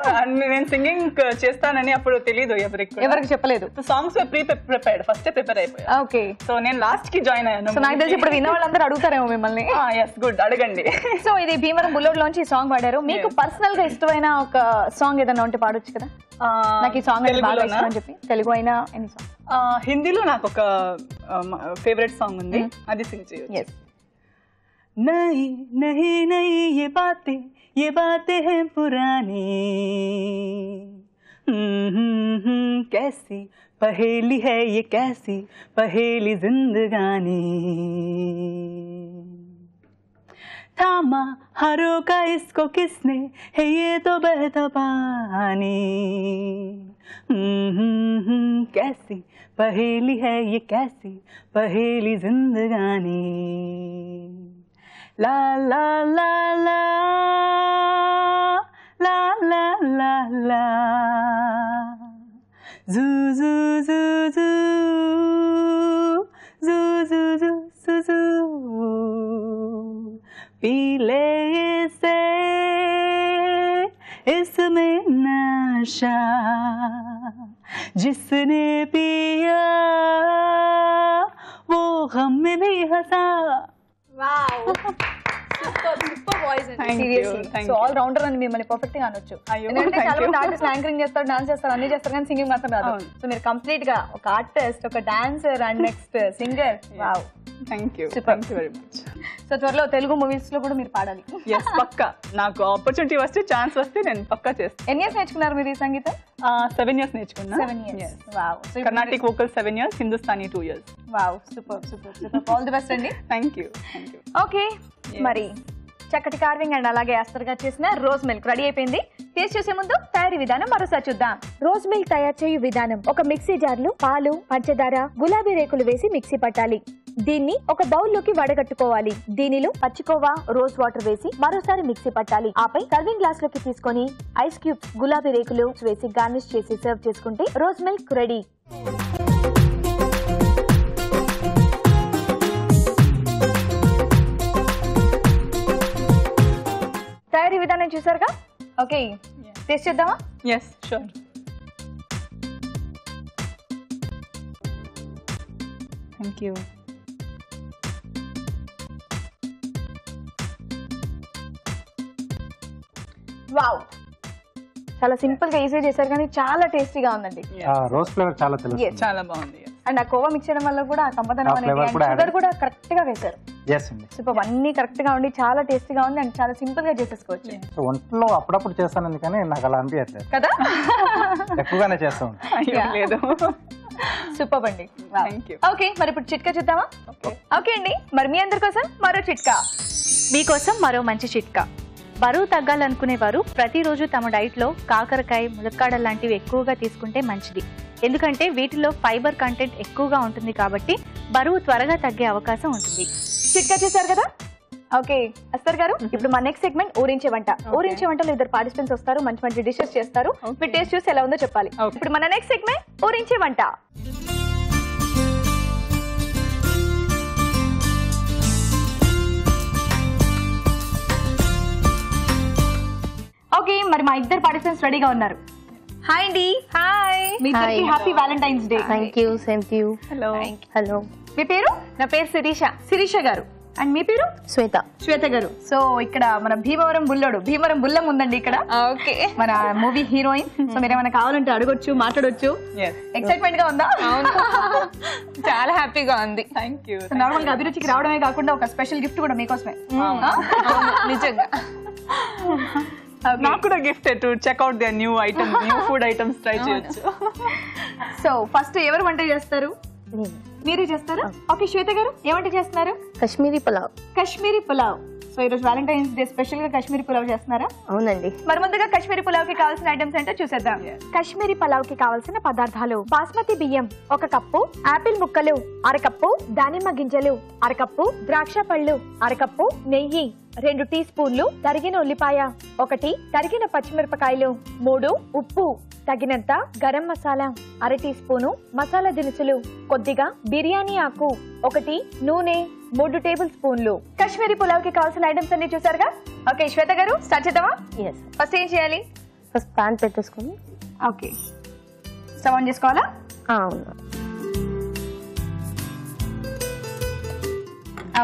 నేను సింగింగ్ చేస్తానని అప్పుడు తెలీదు ఎవరికి చెప్పలేదు. సాంగ్స్ ప్రిపేర్డ్, ఫస్ట్ ప్రిపేర్ అయిపోయా. ఓకే, సో నేను లాస్ట్ కి జాయిన్ అయ్యాను. సో నాకు తెలిసి ఇప్పుడు విన్న వాళ్ళందరూ అడుగుతారేమో మిమ్మల్ని. ఎస్, గుడ్, అడగండి. సో ఇది భీమవరం బుల్లోడ్ లోంచి ఈ సాంగ్ పాడారు. మీకు పర్సనల్ గా ఇష్టమైన ఒక సాంగ్ ఏదైనా ఉంటే పాడొచ్చు కదా? నాకు ఈ సాంగ్ బాగా ఇష్టం అని చెప్పి. తెలుగు అయినా ఎనీ సాంగ్. హిందీలో నాకు ఒక ఫేవరెట్ సాంగ్ ఉంది, అది సింగ్ చేయొచ్చు. नहीं नहीं नहीं ये बातें हैं पुरानी, कैसी पहेली है ये, कैसी पहेली जिंदगानी, थामा हरों का इसको किसने, है ये तो बहता पानी, कैसी पहेली है ये, कैसी पहेली जिंदगानी, ला ला ला ला ला ला ला ला, जू जू जू जू जू जू जू जू जू, पी ले इसे इसमें नशा, जिसने पिया वो हम में भी हंसा. సో ఆల్ రౌండర్ అని మిమ్మల్ని పర్ఫెక్ట్ గా అనొచ్చు. ఎందుకంటే చాలా మంది ఆర్టిస్ట్ యాంకరింగ్ చేస్తారు, డాన్స్ చేస్తారు, అన్ని చేస్తారు, కానీ సింగింగ్ మాత్రం రాదు. సో మీరు కంప్లీట్ గా ఒక ఆర్టిస్ట్, ఒక dancer and next singer. Wow, thank you very much. So త్వరలో తెలుగు మూవీస్ లో కూడా మీరు పాడాలి. ఎస్, పక్కా. నాకు ఆపర్చునిటీ వస్తే, ఛాన్స్ వస్తే నేను పక్కా చేస్తాను. ఎన్ని ఇయర్స్ నేర్చుకున్నారు మీరు ఈ సంగీతం? 7 years నేర్చుకున్నా. 7 years. Wow. Carnatic vocal 7 years, Hindustani 2 years. Wow, super super super. All the best అండి. Thank you. ఓకే, మరి చక్కటి కార్వింగ్ అండ్ అలాగే అస్తర్గా చేసిన రోజ్ మిల్క్ రెడీ అయిపోయింది. టేస్ట్ చేసే ముందు తయారీ విధానం మరోసారి చూద్దాం. రోజ్ మిల్క్ తయారు చేయు విధానం: ఒక మిక్సీ జార్లో పాలు, పంచదార, గులాబీ రేకులు వేసి మిక్సీ పట్టాలి. దీన్ని ఒక బౌల్ లోకి వడగట్టుకోవాలి. దీనిలో పచ్చికోవా, రోజ్ వాటర్ వేసి మరోసారి మిక్సీ పట్టాలి. ఆపై కర్వింగ్ గ్లాస్ లోకి తీసుకొని ఐస్ క్యూబ్స్, గులాబీ రేకులు వేసి గార్నిష్ చేసి సర్వ్ చేసుకుంటే రోజ్ మిల్క్ రెడీ. తయారీ విధానం చూసారుగా. ఓకే, టేస్ట్ చేద్దామా? Yes, sure. Thank you. Wow, చాలా సింపుల్ గా ఈజీ చేశారు, కానీ చాలా టేస్టీగా ఉందండి. రోజ్ ఫ్లేవర్ చాలా తెలుసు. చాలా బాగుంది. అండ్ ఆ కోవా మిక్స్ చేయడం వల్ల కూడా ఆ కమ్మదనం అనేది, flavor కూడా షుగర్ కూడా కరెక్ట్ గా వేశారు. ఎస్ అండి. సూపర్, అన్ని కరెక్ట్ గా ఉండి చాలా టేస్టీగా ఉంది అండ్ చాలా సింపుల్ గా చేసేసుకోవచ్చు సో వంటలో అప్పుడప్పుడు చేస్తాను, కానీ నాకు అలా అనిపించట్లేదు కదా. ఎక్కువగానే చేస్తూ ఉంటాను. లేదు. సూపర్ అండి. Thank you. ఓకే, మరి ఇప్పుడు చిట్కా చూద్దామా? ఓకే అండి, మరి మీ అందరి కోసం మరో చిట్కా. మీకోసం మరో మంచి చిట్కా. బరువు తగ్గాలనుకునే వారు ప్రతిరోజు తమ డైట్లో కాకరకాయ, ములక్కాడ లాంటివి ఎక్కువగా తీసుకుంటే మంచిది. ఎందుకంటే వీటిలో ఫైబర్ కంటెంట్ ఎక్కువగా ఉంటుంది కాబట్టి బరువు త్వరగా తగ్గే అవకాశం ఉంటుంది. చిట్కా చూసారు కదా. ఓకే అస్తర్ గారు, ఇప్పుడు మా నెక్స్ట్ సెగ్మెంట్ ఊరించే వంట. ఊరించే వంటలో ఇద్దరు పార్టిసిపెంట్స్ వస్తారు, మంచి మంచి డిషెస్ చేస్తారు. మీరు టేస్ట్ చూసి ఎలా ఉందో చెప్పాలి. ఇప్పుడు మన నెక్స్ట్ సెగ్మెంట్ ఊరించే వంట. ఓకే, మరి మా ఇద్దరు పార్టిసిపెంట్స్ రెడీగా ఉన్నారు. హాయ్ అండి. హాయ్, మీ ఇద్దరికి happy Valentine's day. Thank you, same to you. Hello. Hello, మీ పేరు? నా పేరు శిరీష. శిరీష గారు. అండ్ మీ పేరు? శ్వేత. శ్వేత గారు. సో ఇక్కడ మన భీమవరం బుల్లోడు, భీమవరం బుల్లం ఉందండి ఇక్కడ. ఓకే, మన మూవీ హీరోయిన్. సో మీరు ఏమైనా కావాలంటే అడగొచ్చు, మాట్లాడొచ్చు. ఎక్సైట్మెంట్ గా ఉందా? చాలా హ్యాపీగా ఉంది. Thank you. నార్మల్ గా అభిరుచికి రావడమే కాకుండా ఒక స్పెషల్ గిఫ్ట్ కూడా మీకోసమే. నిజంగా నాకు కూడా gift to check out the new item, new food items try చేయొచ్చు. సో ఫస్ట్ ఎవరు వంట చేస్తారు? మీరే చేస్తారా? ఓకే, శ్వేత గారు ఏ వంట చేస్తున్నారు? కాశ్మీరీ పులావ్. కాశ్మీరీ పులావ్. సో ఈరోజు వ్యాలంటైన్స్ డే స్పెషల్ గా కాశ్మీరీ పులావ్ చేస్తున్నారా? అవునండి. మరి ముందుగా కాశ్మీరీ పులావ్ కి కావాల్సిన ఐటమ్స్ ఏంటో చూసేద్దాం. కాశ్మీరీ పులావ్ కి కావాల్సిన పదార్థాలు: బాస్మతి బియ్యం 1 కప్పు, ఆపిల్ ముక్కలు 1/2 కప్పు, దానిమ్మ గింజలు 1/2 కప్పు, ద్రాక్ష పళ్ళు 1/2 కప్పు, నెయ్యి 2 టీ స్పూన్లు తరిగిన ఉల్లిపాయ, 1 తరిగిన పచ్చిమిరపకాయలు, 3 ఉప్పు, తగినంత గరం మసాలా, 1/2 టీ స్పూను మసాలా దినుసులు, కొద్దిగా బిర్యానీ ఆకు, 1 నూనె, 3 టేబుల్ స్పూన్లు. కాశ్మీరీ పులావ్ కి కావాల్సిన ఐటమ్స్ అన్ని చూసారుగా. ఓకే శ్వేత గారు స్టార్ట్ చేద్దామా? ఫస్ట్ ఏం చేయాలి? ఫస్ట్ పాన్ పెట్టేసుకొని ఓకే స్టవ్ ఆన్ చేసుకోవాలా? అవును.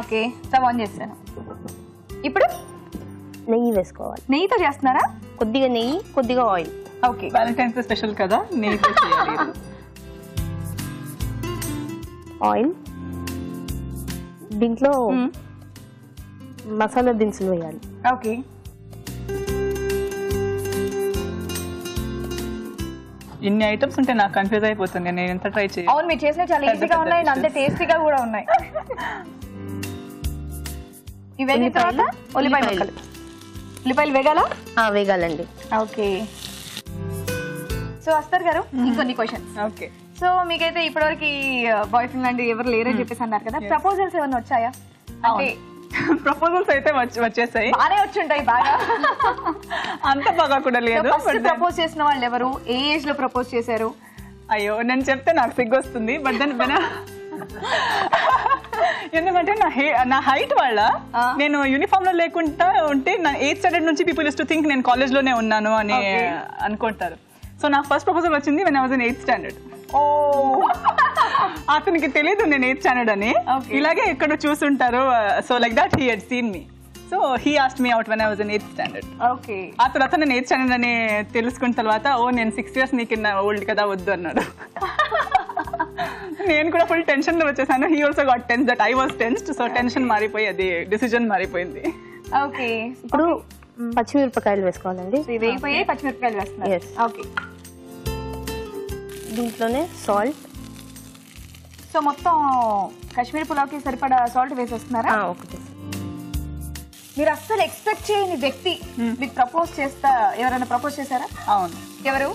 ఓకే స్టవ్ ఆన్ చేస్తాను. ఇప్పుడు నెయ్యి వేసుకోవాలి. నెయ్యితో చేస్తున్నారా? కొద్దిగా నెయ్యి, కొద్దిగా oil. Okay Valentine's day special కదా, నెయ్యితో చేయాలి. ఆయిల్, దీంట్లో మసాలా దినుసులు వేయాలి. ఓకే ఇన్ని ఐటమ్స్ ఉంటే నాకు కన్ఫ్యూజ్ అయిపోతుంది, నేను ఎంత ట్రై చేయాలి. అవును మీరు చేసిన చాలా ఈజీగా ఉన్నాయి, అంతే టేస్టీగా కూడా ఉన్నాయి. ఇవన్నీ తర్వాత ఉల్లిపాయ ముక్కలు. ఉల్లిపాయలు వేగాలా? వేగాలండి. ఓకే సో అస్తర్ గారు ఇంకొన్ని క్వశ్చన్స్. ఓకే సో మీకైతే ఇప్పటివరకు బాయ్ ఫ్రెండ్ లాంటి ఎవరు లేరని చెప్పేసి అన్నారు కదా, ప్రపోజల్స్ ఏమైనా వచ్చాయా? అంటే ప్రపోజల్స్ అయితే వచ్చేసాయి, బాగానే వచ్చి ఉంటాయి. బాగా అంత బాగా కూడా లేదు. ప్రపోజ్ చేసిన వాళ్ళు ఎవరు, ఏ ఏజ్ లో ప్రపోజ్ చేశారు? అయ్యో నేను చెప్తే నాకు సిగ్గు వస్తుంది, బట్ దెన్ ఎందుకంటే నా హైట్ వల్ల నేను యూనిఫామ్ లో లేకుండా ఉంటే నా 8th స్టాండర్డ్ నుంచి పీపుల్ యూస్ టు థింక్ నేను కాలేజ్ లోనే ఉన్నాను అని అనుకుంటారు. సో నాకు ఫస్ట్ ప్రపోజల్ వచ్చింది when I was in 8th standard. ఓ అతనికి తెలీదు నేను 8th స్టాండర్డ్ అని, ఇలాగే ఎక్కడ చూసుంటారు. So like that he had seen me, so he asked me out when I was in 8th standard. Okay ఆ తర్వాత నేను 8th స్టాండర్డ్ అని తెలుసుకున్న తర్వాత నేను 6 years నీకన్నా ఓల్డ్ కదా వద్దు అన్నాడు. నేను కూడా ఫుల్ టెన్షన్ లో వచ్చేసాను. He also got tense that I was tensed. So tension మారిపోయి అది డిసిజన్ మారిపోయింది. ఓకే ఇప్పుడు పచ్చిమిరపకాయలు వేసుకోవాలండి. వేగిపోయి పచ్చిమిరపకాయలు వేస్తున్నారు. Yes. ఓకే దీంట్లోనే సాల్ట్. సో మొత్తం కాశ్మీరీ పులావ్కి సరిపడా సాల్ట్ వేసేస్తున్నారా? ఒకటి. మీరు అస్సలు ఎక్స్పెక్ట్ చేయని వ్యక్తి మీకు ప్రపోజ్ చేస్తా, ఎవరైనా ప్రపోజ్ చేశారా? అవును. ఎవరు?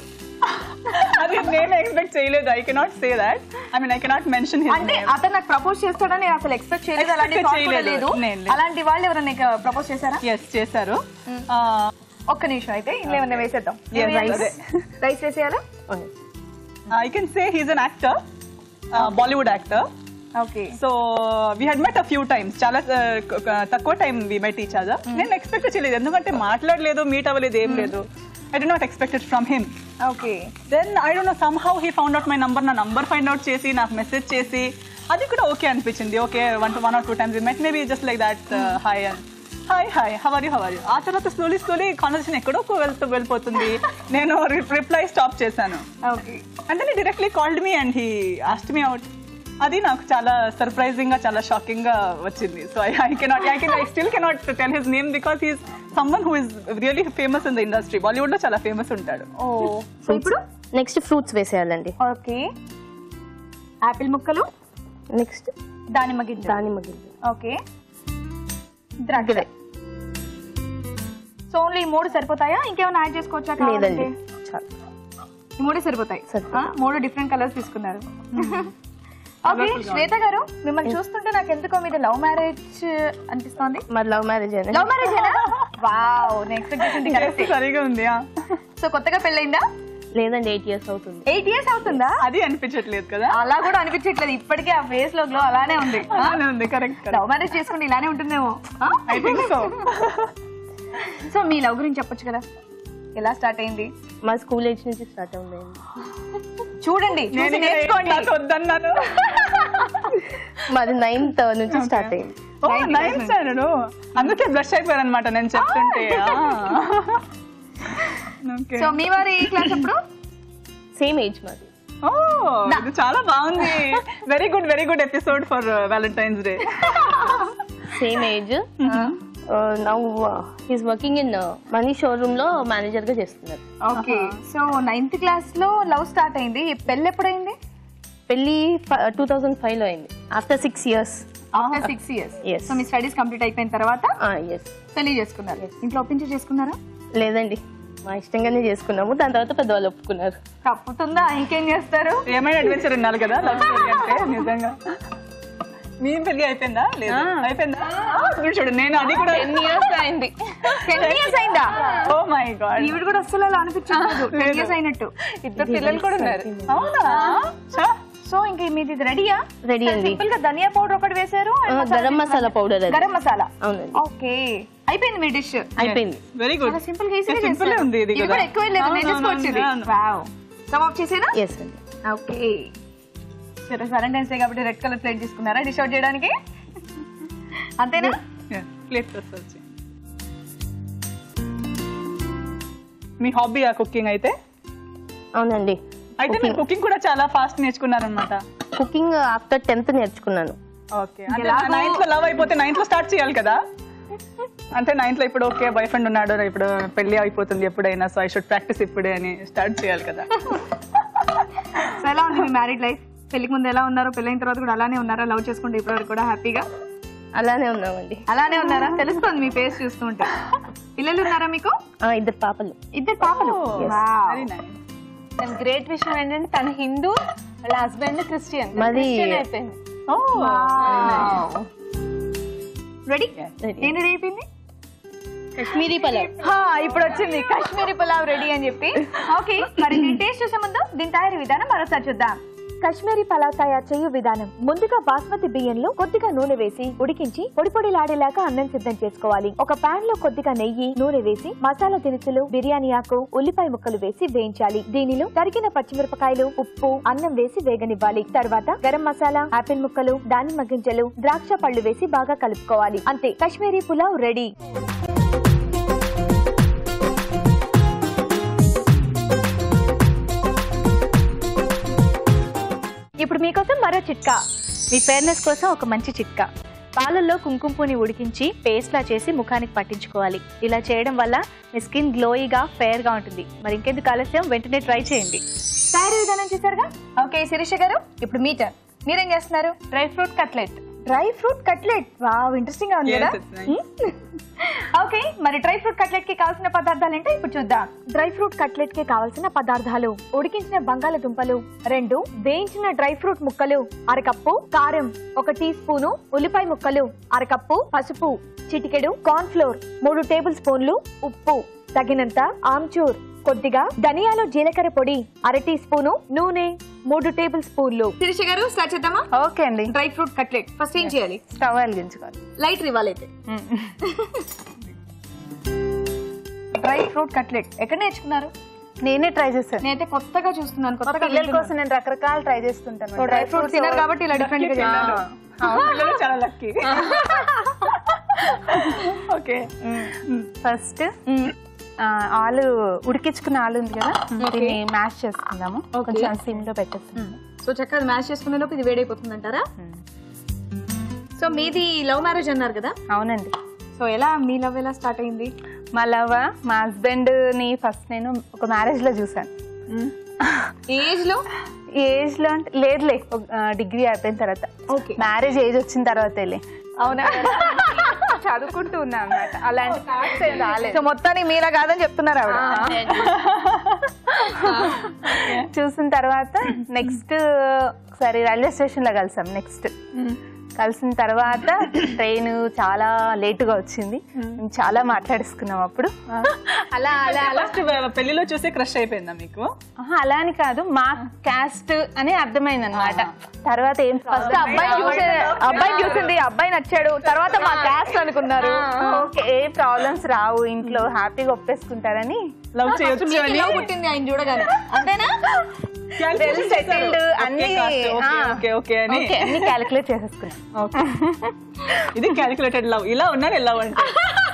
అది నేను ఎక్స్పెక్ట్ చేయలేదు. I cannot say that, I mean I cannot mention his అంటే నేమ్. అతను నాకు ప్రపోజ్ చేస్తాడని అసలు ఎక్స్పెక్ట్ చేయలేదు, అలాంటి Expect thought కూడా చేయలేదు. లేదు. లేదు. అలాంటి వాళ్ళు ఎవరైనా ప్రపోజ్ చేశారా? ఎస్ చేశారు. ఒక్క నిమిషం అయితే ఇందులో ఏమన్నా వేసేద్దాం. Yes, రైస్ వేసేయాలా? I can say he's an actor, Bollywood actor. Okay So we had met a few times. చాలా తక్కువ time we met each other. నేను ఎక్స్పెక్ట్ చేయలేదు, ఎందుకంటే మాట్లాడలేదు, మీట్ అవ్వలేదు, ఏం లేదు. I did not expect it from him. Okay Then I don't know, somehow he found out my number. నా నంబర్ ఫైండ్ అవుట్ చేసి నాకు మెసేజ్ చేసి అది కూడా ఓకే అనిపించింది. Okay 1 or 2 times we met, maybe just like that, hi how are you. ఆ తర్వాత స్లోలీ కాన్వర్సేషన్ ఎక్కడో వెళ్ళిపోతుంది. నేను రిప్లై స్టాప్ చేశాను. Okay And then he directly called me and he asked me out. అది నాకు చాలా సర్ప్రైజింగ్ గా, చాలా షాకింగ్ గా వచ్చింది. So I still cannot tell his name because he is someone who is really famous in the industry. Bollywood లో చాలా ఫేమస్ ఉంటాడు. ఓ సో ఇప్పుడు నెక్స్ట్ ఫ్రూట్స్ వేసేయాలండి. ఓకే ఆపిల్ ముక్కలు, నెక్స్ట్ దానిమ్మ గింజలు. ఓకే ద్రాక్ష. సో ఓన్లీ 3 సరిపోతాయా, ఇంకేమైనా యాడ్ చేసుకోవచ్చా? లేదండి, చాలు. ఈ 3 సరిపోతాయి. సరిపోతాయి. 3 డిఫరెంట్ కలర్స్ తీసుకున్నారు. ఓకే శ్వేత గారు, మిమ్మల్ని చూస్తుంటే నాకు ఎందుకో మీద లవ్ మ్యారేజ్ అనిపిస్తోంది. మరి లవ్ మ్యారేజ్ అయినా? లవ్ మ్యారేజ్ వావ్, నేను ఎక్స్పెక్ట్ చేసింది కరెక్ట్. సరిగా ఉంది. సో కొత్తగా పెళ్ళైందా? లేదండి, 8 years అవుతుంది. 8 years అవుతుందా? అది అనిపించట్లేదు కదా? అలా కూడా అనిపించట్లేదు, ఇప్పటికే ఆ ఫేస్ లో గ్లో అలానే ఉంది. కరెక్ట్. లవ్ మ్యారేజ్ చేసుకుంటే ఇలానే ఉంటుందేమో. I think so. So me love గురించి చెప్పొచ్చు కదా, ఎలా స్టార్ట్ అయింది? మా స్కూల్ ఏజ్ నుంచి స్టార్ట్ అయింది. చూడండి, చూసి నేర్చుకోండి. వద్దన్నాను. మాది 9th నుంచి స్టార్ట్ అయింది. 9th స్టాండర్డ్, అందుకే బ్రష్ అయిపోయారు అనమాట నేను చెప్తుంటే. సో మీ వారు ఏ క్లాస్ అప్పుడు? సేమ్ ఏజ్ మాది. ఇది చాలా బాగుంది. Very good episode for Valentine's day. Same age. Now he's working in money showroom లో మేనేజర్ గా చేస్తున్నారు. ఓకే సో 9th క్లాస్ లో లవ్ స్టార్ట్ అయింది. పెళ్లి ఎప్పుడైంది? పెళ్లి 2005 లో అయింది. After 6 years. After 6 years. Yes. So మీ స్టడీస్ కంప్లీట్ అయిపోయిన తర్వాత ఎస్ పెళ్లి చేసుకున్నారు. ఇంట్లో ఒప్పించి చేసుకున్నారా? లేదండి, మా ఇష్టంగానే చేసుకున్నాము. దాని తర్వాత పెద్దవాళ్ళు ఒప్పుకున్నారు. తప్పుతుందా? ఇంకేం చేస్తారు? ఏమైనా అడ్వెంచర్ ఉండాలి కదా లవ్ స్టోరీ అంటే. నిజంగా మీ పెళ్లి అయిపోయిందా? లేదు అయిపోయిందా? చూడు నేను అది కూడా 10 years అయింది. 10 years అయిందా? ఓ మై గాడ్, ఈవిడ కూడా అస్సలు అలా అనిపించలేదు 10 years అయినట్టు. 2 పిల్లలు కూడా ఉన్నారు. అవునా? సో ఇంక మీది రెడీయా? రెడీ అండి. సింపుల్ గా ధనియా పౌడర్ ఒకటి వేశారు, గరం మసాలా పౌడర్. గరం మసాలా. అవునండి, ఓకే అయిపోయింది మీ డిష్. అయిపోయింది. Very good. సింపుల్ గా ఈజీగా సింపుల్ చేశారు. ఉంది ఇది ఇది కూడా. కూడా ఎక్కువ లేదు, నేర్చేసుకోవచ్చు ఇది. వావ్. స్టవ్ ఆఫ్ చేసేనా? ఎస్ అండి. ఓకే. సరే వాలంటైన్స్ డే కాబట్టి రెడ్ కలర్ ప్లేట్ తీసుకున్నారా డిష్ అవుట్ చేయడానికి? అంతేనా? ప్లేట్ వచ్చి మీ హాబీ ఆ కుకింగ్ అయితే? అవునండి, అయితే మీరు కుకింగ్ కూడా చాలా ఫాస్ట్ నేర్చుకున్నారనమాట. కుకింగ్ ఆఫ్టర్ 10th నేర్చుకున్నాను. ఓకే, అంటే 9th లో లవ్ అయిపోతే 9th లో స్టార్ట్ చేయాలి కదా. అంటే 9th లో ఇప్పుడు ఓకే బాయ్ ఫ్రెండ్ ఉన్నాడు, ఇప్పుడు పెళ్లి అయిపోతుంది ఎప్పుడైనా, సో ఐ షుడ్ ప్రాక్టీస్ ఇప్పుడే అని స్టార్ట్ చేయాలి కదా. సో ఎలా ఉంది మీ మ్యారీడ్ లైఫ్? పెళ్లికి ముందు ఎలా ఉన్నారో, పెళ్ళైన తర్వాత కూడా అలానే ఉన్నారా? లవ్ చేసుకుంటే ఇప్పటివరకు కూడా హ్యాపీగా అలానే ఉన్నామండి. అలానే ఉన్నారా? తెలుస్తుంది మీ ఫేస్ చూస్తుంటే. పిల్లలు ఉన్నారా మీకు? 2 పాపలు. 2 పాపలు. Very nice. గ్రేట్ విషయం ఏంటంటే తన హిందూ, వాళ్ళ హస్బెండ్ క్రిస్టియన్. మరి అయిపోయింది. రెడీ? ఏం రెడీ అయిపోయింది? కాశ్మీరీ పలావ్. ఇప్పుడు వచ్చింది కాశ్మీరీ పులావ్ రెడీ అని చెప్పి. ఓకే, మరి దీని టేస్ట్ చూసే ముందు దీని తయారీ విధానం మరోసారి చూద్దాం. కాశ్మీరీ పలావ్ తయారు చేయు విధానం. ముందుగా బాస్మతి బియ్యంలో కొద్దిగా నూనె వేసి ఉడికించి పొడి పొడిలాడేలాగా అన్నం సిద్ధం చేసుకోవాలి. ఒక పాన్ లో కొద్దిగా నెయ్యి, నూనె వేసి మసాలా దినుసులు, బిర్యానీ ఆకు, ఉల్లిపాయ ముక్కలు వేసి వేయించాలి. దీనిలో తరిగిన పచ్చిమిరపకాయలు, ఉప్పు, అన్నం వేసి వేగనివ్వాలి. తర్వాత గరం మసాలా, ఆపిల్ ముక్కలు, దానిమ్మ గింజలు, ద్రాక్ష పళ్ళు వేసి బాగా కలుపుకోవాలి. అంతే, కాశ్మీరీ పులావ్ రెడీ. ఇప్పుడు మీకోసం మరో చిట్కా. మీ ఫెయిర్నెస్ కోసం ఒక మంచి చిట్కా. పాలల్లో కుంకుమ పువ్వుని ఉడికించి పేస్ట్ లా చేసి ముఖానికి పట్టించుకోవాలి. ఇలా చేయడం వల్ల మీ స్కిన్ గ్లోయిగా, ఫెయిర్ గా ఉంటుంది. మరి ఇంకెందుకు ఆలస్యం, వెంటనే ట్రై చేయండి. తయారీ విధానం చూసారుగా. ఓకే శిరీష గారు, ఇప్పుడు మీ టర్న్. మీరేం చేస్తున్నారు? Dry fruit cutlet. Dry fruit cutlet. Wow, interesting గా ఉంది కదా. ఓకే, మరి డ్రై ఫ్రూట్ కట్లెట్ కి కావాల్సిన పదార్థాలు ఏంటో ఇప్పుడు చూద్దాం. డ్రై ఫ్రూట్ కట్లెట్ కి కావాల్సిన పదార్థాలు: ఉడికించిన బంగాళదుంపలు 2, వేయించిన డ్రై ఫ్రూట్ ముక్కలు 1/2 కప్పు, కారం 1 టీ స్పూను, ఉల్లిపాయ ముక్కలు 1/2 కప్పు, పసుపు చిటికెడు, కార్న్ ఫ్లోర్ 3 టేబుల్ స్పూన్లు, ఉప్పు తగినంత, ఆమ్చూర్ కొద్దిగా, ధనియాలు జీలకర్ర పొడి 1/2 టీ స్పూను, నూనె 3 టేబుల్ స్పూన్లు. శిరీష గారు స్టార్ట్ చేద్దామా? ఓకే అండి. డ్రై ఫ్రూట్ కట్లెట్ ఫస్ట్ ఏం చేయాలి? స్టవ్ వెలిగించుకోవాలి. లైటర్ ఇవ్వాలైతే. డ్రై ఫ్రూట్ కట్లెట్ ఎక్కడ నేర్చుకున్నారు? నేనే ట్రై చేస్తాను. నేనైతే కొత్తగా చూస్తున్నాను. కొత్తగా పిల్లల కోసం నేను రకరకాలు ట్రై చేస్తుంటాను. డ్రై ఫ్రూట్స్ తినరు కాబట్టి ఇలా డిఫరెంట్ గా చేయాలి. పిల్లలు చాలా లక్కీ. ఓకే, ఫస్ట్ ఆలు ఉడికించుకున్న ఆలు ఉంది కదా, దీన్ని మ్యాష్ చేసుకుందాము. కొంచెం సిమ్ లో పెట్టేస్తాము. సో చక్కగా మ్యాష్ చేసుకునే లోపు ఇది వేడైపోతుంది అంటారా? సో మీది లవ్ మ్యారేజ్ అన్నారు కదా? అవునండి. సో ఎలా మీ లవ్ ఎలా స్టార్ట్ అయింది? మా లవ్, మా హస్బెండ్ ని ఫస్ట్ నేను ఒక మ్యారేజ్ లో చూసాను. ఏజ్ లో? ఏజ్ లో అంటే లేదులే, డిగ్రీ అయిపోయిన తర్వాత. ఓకే, మ్యారేజ్ ఏజ్ వచ్చిన తర్వాత వెళ్ళి. అవునా? చదువుకుంటూ ఉన్నా అన్నమాట. అలాంటి థాట్స్ ఏం రాలేదు. సో మొత్తానికి మీలా కాదని చెప్తున్నారు ఆవిడ. చూసిన తర్వాత నెక్స్ట్ ఒకసారి రైల్వే స్టేషన్ లో కలిసాం. నెక్స్ట్ కలిసిన తర్వాత ట్రైన్ చాలా లేటుగా వచ్చింది. మేము చాలా మాట్లాడేసుకున్నాం అప్పుడు. అలా పెళ్లిలో చూసే క్రష్ అయిపోయిందా మీకు? అలా అని కాదు, మా క్యాస్ట్ అని అర్థమైంది అనమాట. తర్వాత ఏం ఫస్ట్ అబ్బాయి చూసింది, అబ్బాయి నచ్చాడు, తర్వాత మా క్యాస్ట్ అనుకున్నారు. ఓకే, ఏ ప్రాబ్లమ్స్ రావు, ఇంట్లో హ్యాపీగా ఒప్పేసుకుంటారని లవ్ చేయొచ్చు పుట్టింది ఆయన చూడగానే. అంతేనా? వెల్ సెటిల్డ్ అన్ని అన్ని క్యాలిక్యులేట్ చేసేసుకున్నాం. ఇది క్యాలిక్యులేటెడ్ లవ్. ఇలా ఉన్నారు లవ్ అంటే.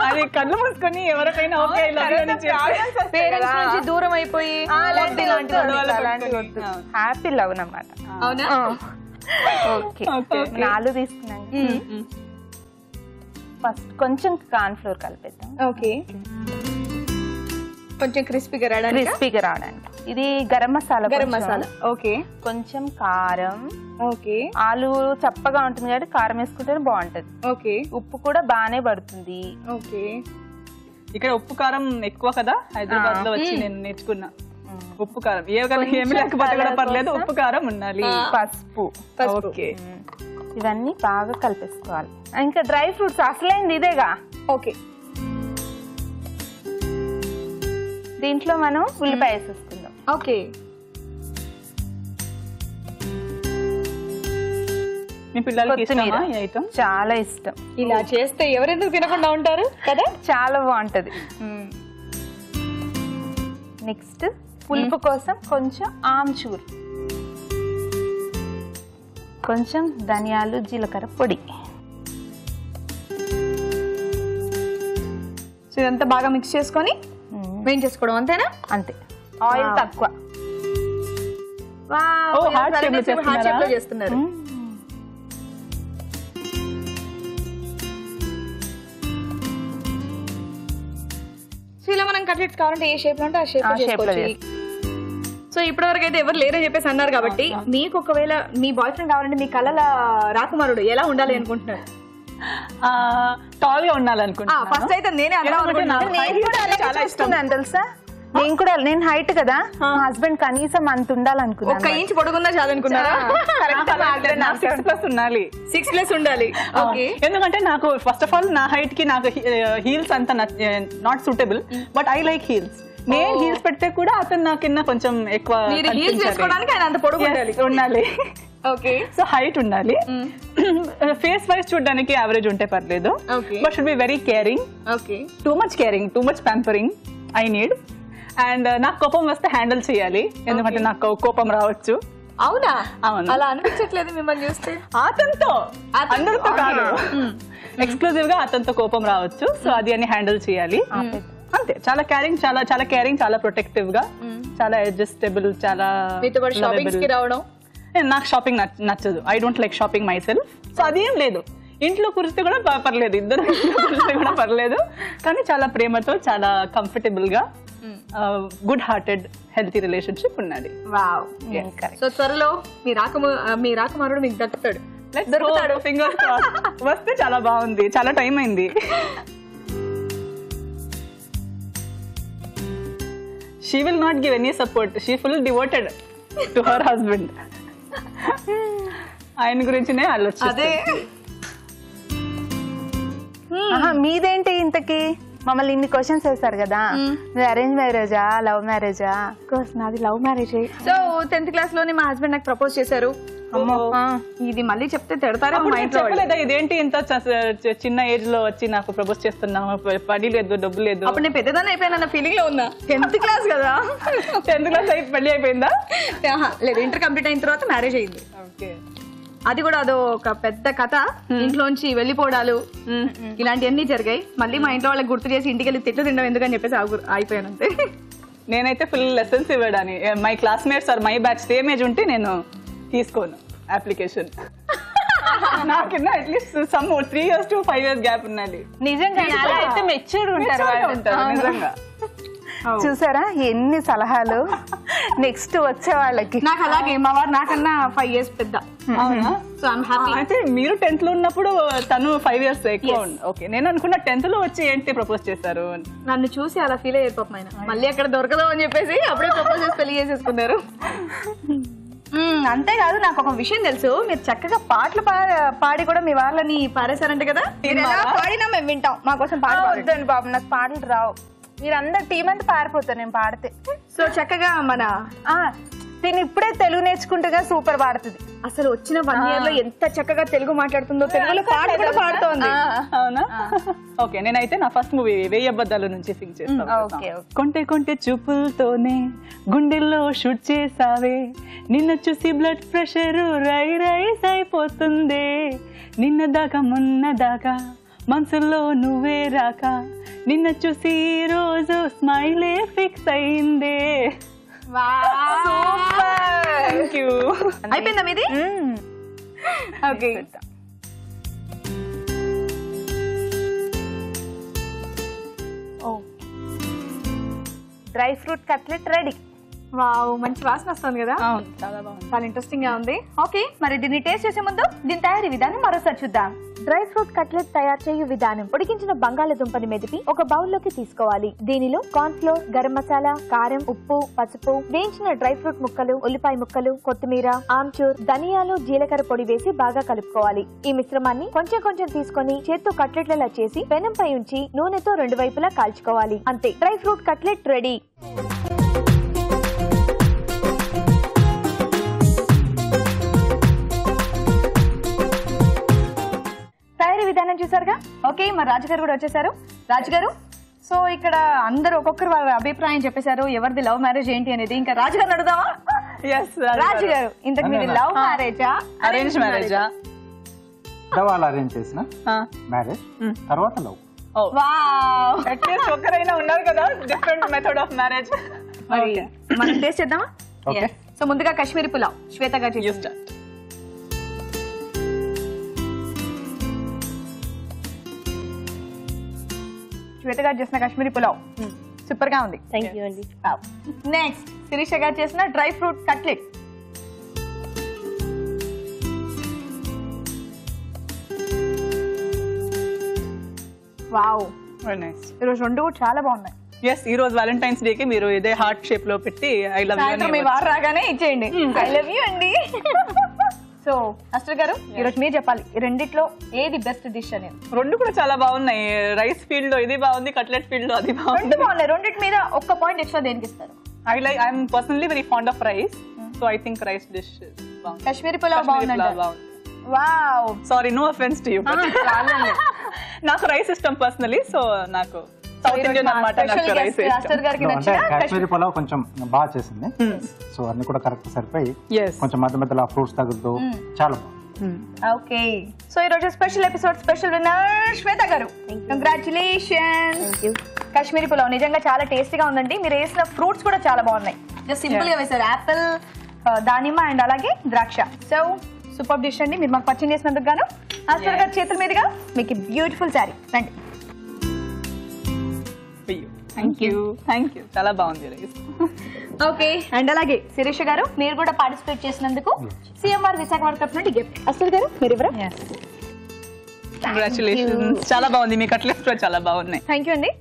అది కళ్ళు మూసుకొని ఎవరికైనా ఓకే పేరెంట్స్ నుంచి దూరం అయిపోయి హ్యాపీ లవ్ అన్నమాట. అవునా? ఓకే, 4 తీసుకున్నాం. ఫస్ట్ కొంచెం కార్న్ ఫ్లోర్ కలిపేద్దాం. ఓకే, కొంచెం క్రిస్పీగా రావడానికి. ఇది గరం మసాలా. ఓకే, కొంచెం కారం. ఓకే, ఆలు చప్పగా ఉంటుంది కాబట్టి కారం వేసుకుంటేనే బాగుంటది. ఓకే, ఉప్పు కూడా బాగానే పడుతుంది. ఓకే. ఇక్కడ ఉప్పు కారం ఎక్కువ కదా, హైదరాబాద్ లో వచ్చి నేను నేర్చుకున్నా. ఉప్పు కారం ఏమి లేకపోతే కూడా పర్లేదు, ఉప్పు కారం ఉండాలి. పసుపు. ఓకే, ఇవన్నీ బాగా కలిపేసుకోవాలి. ఇంకా డ్రై ఫ్రూట్స్ అసలైంది ఇదేగా. ఓకే, దీంట్లో మనం ఉల్లిపాయ వేసేసుకుందాం. ఓకే. మీ పిల్లలకి కొత్తిమీర ఇష్టమా ఈ ఐటమ్? చాలా ఇష్టం. ఇలా చేస్తే ఎవరెందుకు తినకుండా ఉంటారు కదా. చాలా బాగుంటది. నెక్స్ట్ పులుపు కోసం కొంచెం ఆమ్చూర్, కొంచెం ధనియాలు జీలకర్ర పొడి. సో ఇదంతా బాగా మిక్స్ చేసుకొని వేయించేసుకోవడం అంతేనా? అంతే. ఆయిల్ తక్కువ. heart shape లో చేస్తున్నారా? హార్ట్ షేప్ లో చేస్తున్నారు. సో ఇలా మనం కట్లెట్స్ కావాలంటే ఏ షేప్ లో అంటే ఆ షేప్ లో చేసుకోవచ్చు. సో ఇప్పటివరకు అయితే ఎవరు లేరని చెప్పేసి అన్నారు కాబట్టి మీకు ఒకవేళ మీ బాయ్ ఫ్రెండ్ కావాలంటే మీ కళల రాకుమారుడు ఎలా ఉండాలి అనుకుంటున్నారు? టాల్ గా ఉండాలనుకుంటున్నా. ఫస్ట్ అయితే నేనే చాలా ఇష్టం తెలుసా, నేను కూడా నేను హైట్ కదా, మా హస్బెండ్ కనీసం అంత ఉండాలనుకున్నాను. 1 ఇంచ్ పొడుగుందా చాలనుకున్నారా? 6+ ఉండాలి. 6+ ఉండాలి. ఓకే. ఎందుకంటే నాకు ఫస్ట్ ఆఫ్ ఆల్ నా హైట్ కి నాకు హీల్స్ అంత not suitable, but I like heels. నేను హీల్స్ పెడితే కూడా అతను నాకన్నా కొంచెం ఎక్కువ హీల్స్ వేసుకోవడానికి ఆయన అంత పొడుగు ఉండాలి. ఓకే. సో హైట్ ఉండాలి. ఫేస్ వైజ్ చూడడానికి యావరేజ్ ఉంటే పర్లేదు, but should be very caring. Okay. Too much caring, too much pampering I need. And నాకు కోపం వస్తే హ్యాండిల్ చేయాలి, ఎందుకంటే నాకు కోపం రావచ్చు. అవునా? అవును. అలా అనిపించట్లేదు మిమ్మల్ని చూస్తే? అతనితో, అందరితో కాదు, ఎక్స్క్లూజివ్ గా అతనితో కోపం రావచ్చు. సో అది అని హ్యాండిల్ చేయాలి అంతే. చాలా కేరింగ్, చాలా చాలా కేరింగ్, చాలా ప్రొటెక్టివ్ గా, చాలా అడ్జస్టబుల్, చాలా మీతో పాటు షాపింగ్స్ కి రావడం. నాకు షాపింగ్ నచ్చదు. I don't like shopping my self. So అదేం లేదు, ఇంట్లో కురిస్తే కూడా పర్లేదు, ఇద్దరు కురిస్తే కూడా పర్లేదు, కానీ చాలా ప్రేమతో, చాలా కంఫర్టబుల్ గా, గుడ్ హార్టెడ్, హెల్తీ రిలేషన్షిప్ ఉన్నది. వావ్. సో త్వరలో మీ రాకుమారుడు మీకు దక్కుతాడు. దొరుకుతాడు. ఫింగర్ వస్తే చాలా బాగుంది. చాలా టైం అయింది. She will not give any support. She fully devoted to her husband. ఆయన గురించినే ఆలోచిస్తుంది. మీదేంటి ఇంతకి? మమ్మల్ని ఇన్ని క్వశ్చన్స్ వేస్తారు కదా. అరేంజ్ మ్యారేజా, లవ్ మ్యారేజా? కోర్స్ నాది love marriage. So 10th class లోనే మా హస్బెండ్ నాకు ప్రపోజ్ చేశారు. ఇది మళ్ళీ చెప్తే తిడతారా మా ఇంట్లో? చెప్పలేదా ఇదేంటి ఇంత చిన్న ఏజ్ లో వచ్చి నాకు ప్రపోజ్ చేస్తున్నావు, పని లేదు, డబ్బు లేదు? అప్పుడు నేను పెద్దదాన్ని అయిపోయినా ఫీలింగ్ లో ఉన్నా. 10th క్లాస్ కదా. 10th క్లాస్ అయి పెళ్లి అయిపోయిందా? లేదు, ఇంటర్ కంప్లీట్ అయిన తర్వాత మ్యారేజ్ అయింది. అది కూడా అదో ఒక పెద్ద కథ. ఇంట్లోంచి వెళ్ళిపోవడాలు ఇలాంటివన్నీ జరిగాయి. మళ్ళీ మా ఇంట్లో వాళ్ళకి గుర్తు చేసి ఇంటికి వెళ్ళి తిట్లు తినడం ఎందుకని చెప్పేసి అయిపోయాను అంతే. నేనైతే ఫుల్ లెసన్స్ ఇవ్వడాని. My classmates or my batch same age ఉంటే నేను తీసుకోను అప్లికేషన్. నాకన్నా at least some 3 years to 5 years gap ఉన్నది. నిజంగా అలా అయితే మెచ్యూర్డ్ ఉంటారు నిజంగా. చూసారా ఎన్ని సలహాలు నెక్స్ట్ వచ్చే వాళ్ళకి. నాకు అలాగే మా వారు నాకన్నా 5 years పెద్ద. అవునా? So I'm happy. అయితే మీరు 10th లో ఉన్నప్పుడు తను 5 years ఎక్కువ. ఓకే, నేను అనుకున్నా 10th లో వచ్చి ఏంటి ప్రపోజ్ చేస్తారు. నన్ను చూసి అలా ఫీల్ అయ్యారు పాపం ఆయన. మళ్ళీ అక్కడ దొరకదు అని చెప్పేసి అప్పుడే ప్రపోజ్ చేసి పెళ్లి చేసేసుకున్నారు. అంతేకాదు, నాకు ఒక విషయం తెలుసు, మీరు చక్కగా పాటలు పాడి కూడా మీ వాళ్ళని పారేశారంట కదా. పాడినా మేము వింటాం, మా కోసం వద్దండి బాబు, నాకు పాటలు రావు. మీరందరు టీం అంతా పారిపోతారు నేను పాడితే. సో చక్కగా మన దీన్ని ఇప్పుడే తెలుగు నేర్చుకుంటేగా సూపర్ పాడుతుంది. అసలు వచ్చిన 1 year లో ఎంత చక్కగా తెలుగు మాట్లాడుతుందో, తెలుగులో పాట కూడా పాడుతోంది. అవునా? ఓకే, నేనైతే నా ఫస్ట్ మూవీ 1000 అబద్ధాల నుంచి సింగ్ చేస్తాను. కొంటే కొంటే చూపులతోనే గుండెల్లో షూట్ చేసావే, నిన్న చూసి బ్లడ్ ప్రెషర్ రైస్ అయిపోతుంది, నిన్న దాకా మొన్న దాకా మనసులో నువ్వే రాక, నిన్న చూసి ఈ రోజు స్మైలే ఫిక్స్ అయిందే. Thank you. అయిపోయిందా మీది? Okay. Dry fruit cutlet ready. Wow, మంచి వాసన వస్తుంది కదా. అవును, చాలా బాగుంది. చాలా ఇంట్రెస్టింగ్ గా ఉంది. ఓకే, మరి దీన్ని టేస్ట్ చేసే ముందు దీని తయారీ విధానం మరోసారి చూద్దాం. డ్రై ఫ్రూట్ కట్లెట్ తయారు చేయు విధానం. ఉడికించిన బంగాళదుంపని మెదిపి ఒక బౌల్లోకి తీసుకోవాలి. దీనిలో కార్న్ ఫ్లోర్, గరం మసాలా, కారం, ఉప్పు, పసుపు, వేయించిన డ్రై ఫ్రూట్ ముక్కలు, ఉల్లిపాయ ముక్కలు, కొత్తిమీర, ఆమ్చూర్, ధనియాలు, జీలకర్ర పొడి వేసి బాగా కలుపుకోవాలి. ఈ మిశ్రమాన్ని కొంచెం కొంచెం తీసుకొని చేత్తో కట్లెట్లలా చేసి పెనంపై ఉంచి నూనెతో 2 వైపులా కాల్చుకోవాలి. అంతే, డ్రై ఫ్రూట్ కట్లెట్ రెడీ. తయారీ విధానం చూసారుగా. ఓకే, మరి రాజుగారు కూడా వచ్చేసారు. రాజుగారు, సో ఇక్కడ అందరూ ఒక్కొక్కరు వాళ్ళ అభిప్రాయం చెప్పేశారు ఎవరిది లవ్ మ్యారేజ్ ఏంటి అనేది. ఇంకా రాజుగారిని అడుగుదామా? రాజుగారు, ఇంతకు మీది లవ్ మ్యారేజా అరేంజ్ మ్యారేజా? వాళ్ళు అరేంజ్ చేసిన మ్యారేజ్, తర్వాత లవ్. వావ్, అట్లీస్ట్ ఒకరైనా ఉన్నారు కదా డిఫరెంట్ మెథడ్ ఆఫ్ మ్యారేజ్. మరి మనం టేస్ట్ చేద్దామా? ఓకే. సో ముందుగా కాశ్మీరీ పులావ్ శ్వేత గారు చేస్తారు. శ్వేత గారు చేసిన కాశ్మీరీ పులావ్ సూపర్ గా ఉంది. థ్యాంక్ యూ అండి. నెక్స్ట్ శిరీష గారు చేసిన dry fruit cutlet. Wow, very nice. ఈరోజు రెండు కూడా చాలా బాగున్నాయి. ఎస్, ఈ రోజు వాలంటైన్స్ డే కి మీరు ఇదే హార్ట్ షేప్ లో పెట్టి ఐ లవ్ సాయంత్రం మీ యూ వారు రాగానే ఇచ్చేయండి. ఐ లవ్ యూ అండి. సో అస్టర్ గారు, ఈరోజు మీరు చెప్పాలి ఈ రెండిట్లో ఏది బెస్ట్ డిష్ అనేది. రెండు కూడా చాలా బాగున్నాయి. రైస్ ఫీల్డ్ లో ఇది బాగుంది, కట్లెట్ ఫీల్డ్ లో అది బాగుంది. రెండు బాగున్నాయి. రెండింటి మీద ఒక్క పాయింట్ ఎక్స్ట్రా దేనికి ఇస్తారు? I'm personally very fond of rice, so I think rice dish బాగుంది. కాశ్మీరీ పులావ్ బాగుంది. Wow, sorry, no offence to you. నాకు రైస్ ఇష్టం పర్సనలీ, సో నాకు సౌత్ ఇండియన్ అన్నమాట, నాకు రైస్ అస్టర్ గారికి అంటే నచ్చిన కాశ్మీరీ పులావ్ కొంచెం బాగా చేసింది. సో అన్ని కూడా కరెక్ట్ సరిపోయి కొంచెం మధ్య మధ్యలో ఫ్రూట్స్ తగ్గుతూ చాలా బాగుంది. ఓకే, సో ఈ రోజు స్పెషల్ ఎపిసోడ్ స్పెషల్ విన్నర్ శ్వేత గారు. కంగ్రాచులేషన్స్. కాశ్మీరీ పులావ్ నిజంగా చాలా టేస్టీగా ఉందండి. మీరు వేసిన ఫ్రూట్స్ కూడా చాలా బాగున్నాయి. జస్ట్ సింపుల్ గా వేసారు, యాపిల్, దానిమ్మ అండ్ అలాగే ద్రాక్ష. సో సూపర్ డిష్ అండి. మీరు మాకు పరిచయం చేసినందుకు గాను అస్టర్ గారి చేతుల మీదుగా మీకు బ్యూటిఫుల్ శారీ. రండి. థ్యాంక్ యూ, థ్యాంక్ యూ, చాలా బాగుంది రైస్. ఓకే, అండ్ అలాగే శిరీష గారు, మీరు కూడా పార్టిసిపేట్ చేసినందుకు సిఎంఆర్ విశాఖపట్నం తరఫు నుండి గిఫ్ట్. అస్టర్ గారు, మీరు ఎవరు? కంగ్రాచులేషన్స్, చాలా బాగుంది. మీ కట్లెట్స్ కూడా చాలా బాగున్నాయి. థ్యాంక్ యూ అండి.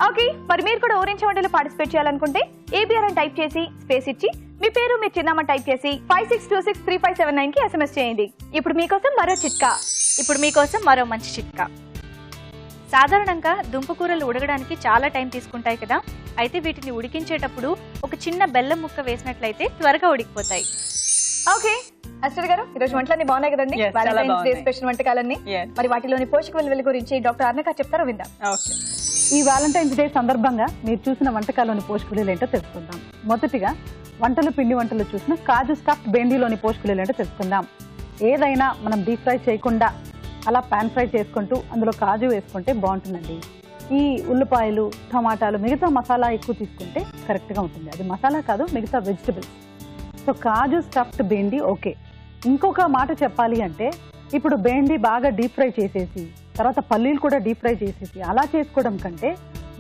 ఓకే, మరి మీరు కూడా ఊరించే వంటలో పార్టిసిపేట్ చేయాలనుకుంటే ఏబిఆర్ అని టైప్ చేసి స్పేస్ ఇచ్చి మీ పేరు మీ చిరునామా టైప్ చేసి 56263579 కి SMS చేయండి. ఇప్పుడు మీకోసం మరో మంచి చిట్కా. సాధారణంగా దుంపకూరలు ఉడకడానికి చాలా టైం తీసుకుంటాయి కదా. అయితే వీటిని ఉడికించేటప్పుడు ఒక చిన్న బెల్లం ముక్క వేసినట్లయితే త్వరగా ఉడికిపోతాయి. ఓకే, అస్టర్ గారు, ఈరోజు వంటలన్నీ బాగున్నాయి కదండి? Yes, చాలా వాలంటైన్స్ డే బాగున్నాయి. స్పెషల్ వంటకాలన్నీ. Yes. మరి వాటిలోని పోషక విలువల గురించి డాక్టర్ అర్ణక చెప్తారో విందాం. ఓకే. ఈ వాలంటైన్స్ డే సందర్భంగా మీరు చూసిన వంటకాల్లోని పోషక విలువలు ఏంటో తెలుసుకుందాం. మొదటిగా పిండి వంటలు చూసిన కాజు స్టఫ్డ్ బెండీలోని పోషక విలువలు ఏంటో తెలుసుకుందాం. ఏదైనా మనం డీప్ ఫ్రై చేయకుండా అలా పాన్ ఫ్రై చేసుకుంటూ అందులో కాజు వేసుకుంటే బాగుంటుందండి. ఈ ఉల్లిపాయలు, టమాటాలు, మిగతా మసాలా ఎక్కువ తీసుకుంటే కరెక్ట్గా ఉంటుంది. అది మసాలా కాదు, మిగతా వెజిటబుల్స్. సో కాజు స్టఫ్డ్ బెండీ ఓకే. ఇంకొక మాట చెప్పాలి అంటే, ఇప్పుడు బెండీ బాగా డీప్ ఫ్రై చేసేసి తర్వాత పల్లీలు కూడా డీప్ ఫ్రై చేసేసి అలా చేసుకోవడం కంటే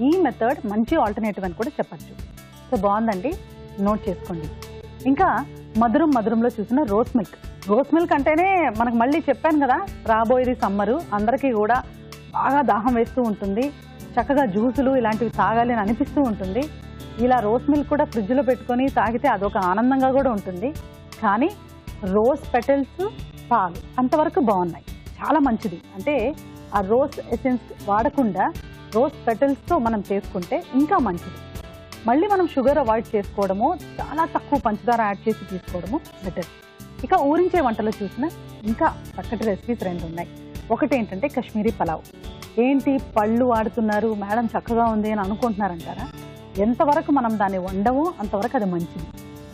ఈ మెథడ్ మంచి ఆల్టర్నేటివ్ అని కూడా చెప్పచ్చు. సో బాగుందండి, నోట్ చేసుకోండి. ఇంకా మధురంలో చూసిన రోస్ మిల్క్ అంటేనే మనకు మళ్ళీ చెప్పాను కదా, రాబోయేది సమ్మరు, అందరికీ కూడా బాగా దాహం వేస్తూ ఉంటుంది, చక్కగా జ్యూసులు ఇలాంటివి తాగాలి అని అనిపిస్తూ ఉంటుంది. ఇలా రోస్ మిల్క్ కూడా ఫ్రిడ్జ్లో పెట్టుకొని తాగితే అదొక ఆనందంగా కూడా ఉంటుంది. కానీ రోజ్ పెటల్స్, పాలు అంతవరకు బాగున్నాయి, చాలా మంచిది. అంటే ఆ రోజ్ ఎసెన్స్ వాడకుండా రోజ్ పెటల్స్తో మనం చేసుకుంటే ఇంకా మంచిది. మళ్ళీ మనం షుగర్ అవాయిడ్ చేసుకోవడము, చాలా తక్కువ పంచదార యాడ్ చేసి తీసుకోవడము బెటర్. ఇక ఊరించే వంటలు చూసిన ఇంకా చక్కటి రెసిపీస్ 2 ఉన్నాయి. ఒకటి ఏంటంటే కాశ్మీరీ పలావ్. ఏంటి పళ్ళు వాడుతున్నారు మేడం, చక్కగా ఉంది అని అనుకుంటున్నారంటారా? ఎంతవరకు మనం దాన్ని వండమో అంతవరకు అది మంచిది.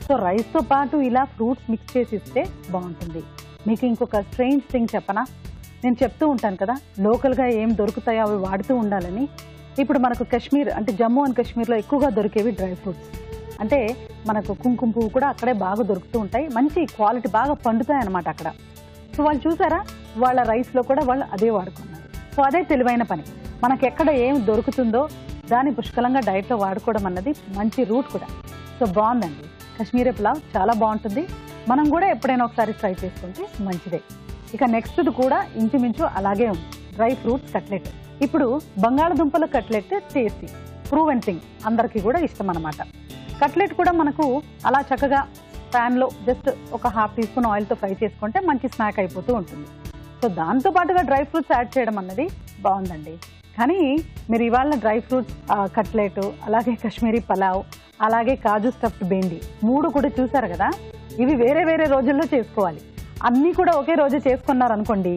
సో రైస్తో పాటు ఇలా ఫ్రూట్స్ మిక్స్ చేసి ఇస్తే బాగుంటుంది. మీకు ఇంకొక స్ట్రేంజ్ థింగ్ చెప్పనా? నేను చెప్తూ ఉంటాను కదా, లోకల్గా ఏం దొరుకుతాయో అవి వాడుతూ ఉండాలని. ఇప్పుడు మనకు కాశ్మీర్ అంటే జమ్మూ అండ్ కాశ్మీర్లో ఎక్కువగా దొరికేవి డ్రై ఫ్రూట్స్. అంటే మనకు కుంకుమ పువ్వు కూడా అక్కడే బాగా దొరుకుతూ ఉంటాయి, మంచి క్వాలిటీ, బాగా పండుతాయి అన్నమాట అక్కడ. సో వాళ్ళు చూసారా, వాళ్ళ రైస్లో కూడా వాళ్ళు అదే వాడుకున్నారు. సో అదే తెలివైన పని. మనకు ఎక్కడ ఏం దొరుకుతుందో దాన్ని పుష్కలంగా డైట్లో వాడుకోవడం అన్నది మంచి రూట్ కూడా. సో బాగుందండి. కాశ్మీరీ పులావ్ చాలా బాగుంటుంది. మనం కూడా ఎప్పుడైనా ఒకసారి ట్రై చేసుకుంటే మంచిదే. ఇక నెక్స్ట్ కూడా ఇంచుమించు అలాగే ఉంది, డ్రై ఫ్రూట్స్ కట్లెట్. ఇప్పుడు బంగాళదుంపల కట్లెట్ టేస్టీ ప్రూవెన్ థింగ్, అందరికీ కూడా ఇష్టం అన్నమాట. కట్లెట్ కూడా మనకు అలా చక్కగా ప్యాన్లో జస్ట్ ఒక 1/2 టీ స్పూన్ ఆయిల్తో ఫ్రై చేసుకుంటే మంచి స్నాక్ అయిపోతూ ఉంటుంది. సో దాంతో పాటుగా డ్రై ఫ్రూట్స్ యాడ్ చేయడం అన్నది బాగుందండి. కానీ మీరు ఇవాళ డ్రై ఫ్రూట్స్ కట్లెట్, అలాగే కాశ్మీరీ పలావ్, అలాగే కాజు స్టఫ్డ్ బెండి 3 కూడా చూసారు కదా. ఇవి వేరే వేరే రోజుల్లో చేసుకోవాలి. అన్నీ కూడా ఒకే రోజు చేసుకున్నారనుకోండి,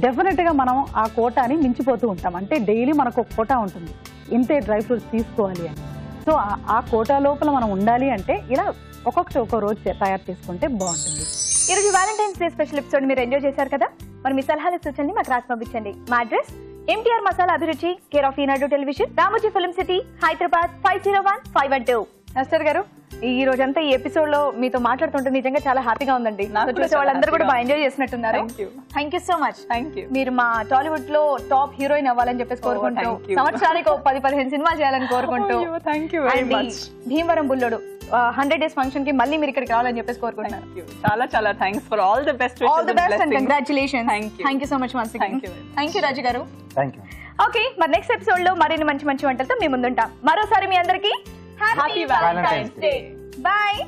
డెఫినెట్గా మనం ఆ కోటాని మించిపోతూ ఉంటాం. అంటే డైలీ మనకు ఒక కోటా ఉంటుంది, ఇంతే డ్రై ఫ్రూట్స్ తీసుకోవాలి అని. సో ఆ కోటా లోపల మనం ఉండాలి అంటే ఇలా ఒక్కొక్క రోజు తయారు చేసుకుంటే బాగుంటుంది. ఈరోజు వ్యాలంటైన్స్ డే స్పెషల్ ఎపిసోడ్ మీరు ఎంజాయ్ చేశారు కదా. మరి మీ సలహాలు సూచనని మాకు రాసి పంపించండి. మా అడ్రస్ MTR మసాలా అభిరుచి, care of Eenadu television, Ramoji film city, Hyderabad 501512. Master గారు, ఈ రోజంతా ఈ ఎపిసోడ్ లో మీతో మాట్లాడుతుంటే నిజంగా చాలా హ్యాపీగా ఉందండి. చూసే వాళ్ళందరూ కూడా బాగా ఎంజాయ్ చేసినట్టున్నారు. Thank you so much. మీరు మా టాలీవుడ్ లో టాప్ హీరోయిన్ అవ్వాలని చెప్పేసి కోరుకుంటూ, సంవత్సరానికి 10-15 సినిమాలు చేయాలని కోరుకుంటూ, భీమవరం బుల్లోడు 100 days ఫంక్షన్ కి మళ్ళీ మీరు ఇక్కడికి రావాలని చెప్పేసి కోరుకుంటున్నాను. చాలా చాలా thanks for all the best and congratulations. Thank you so much once again. Thank you Raju garu. Okay, మరి నెక్స్ట్ ఎపిసోడ్ లో మరిన్ని మంచి మంచి వంటలతో మీ ముందుంటాం. మరోసారి మీ అందరికీ హ్యాపీ వ్యాలంటైన్స్ డే. బాయ్.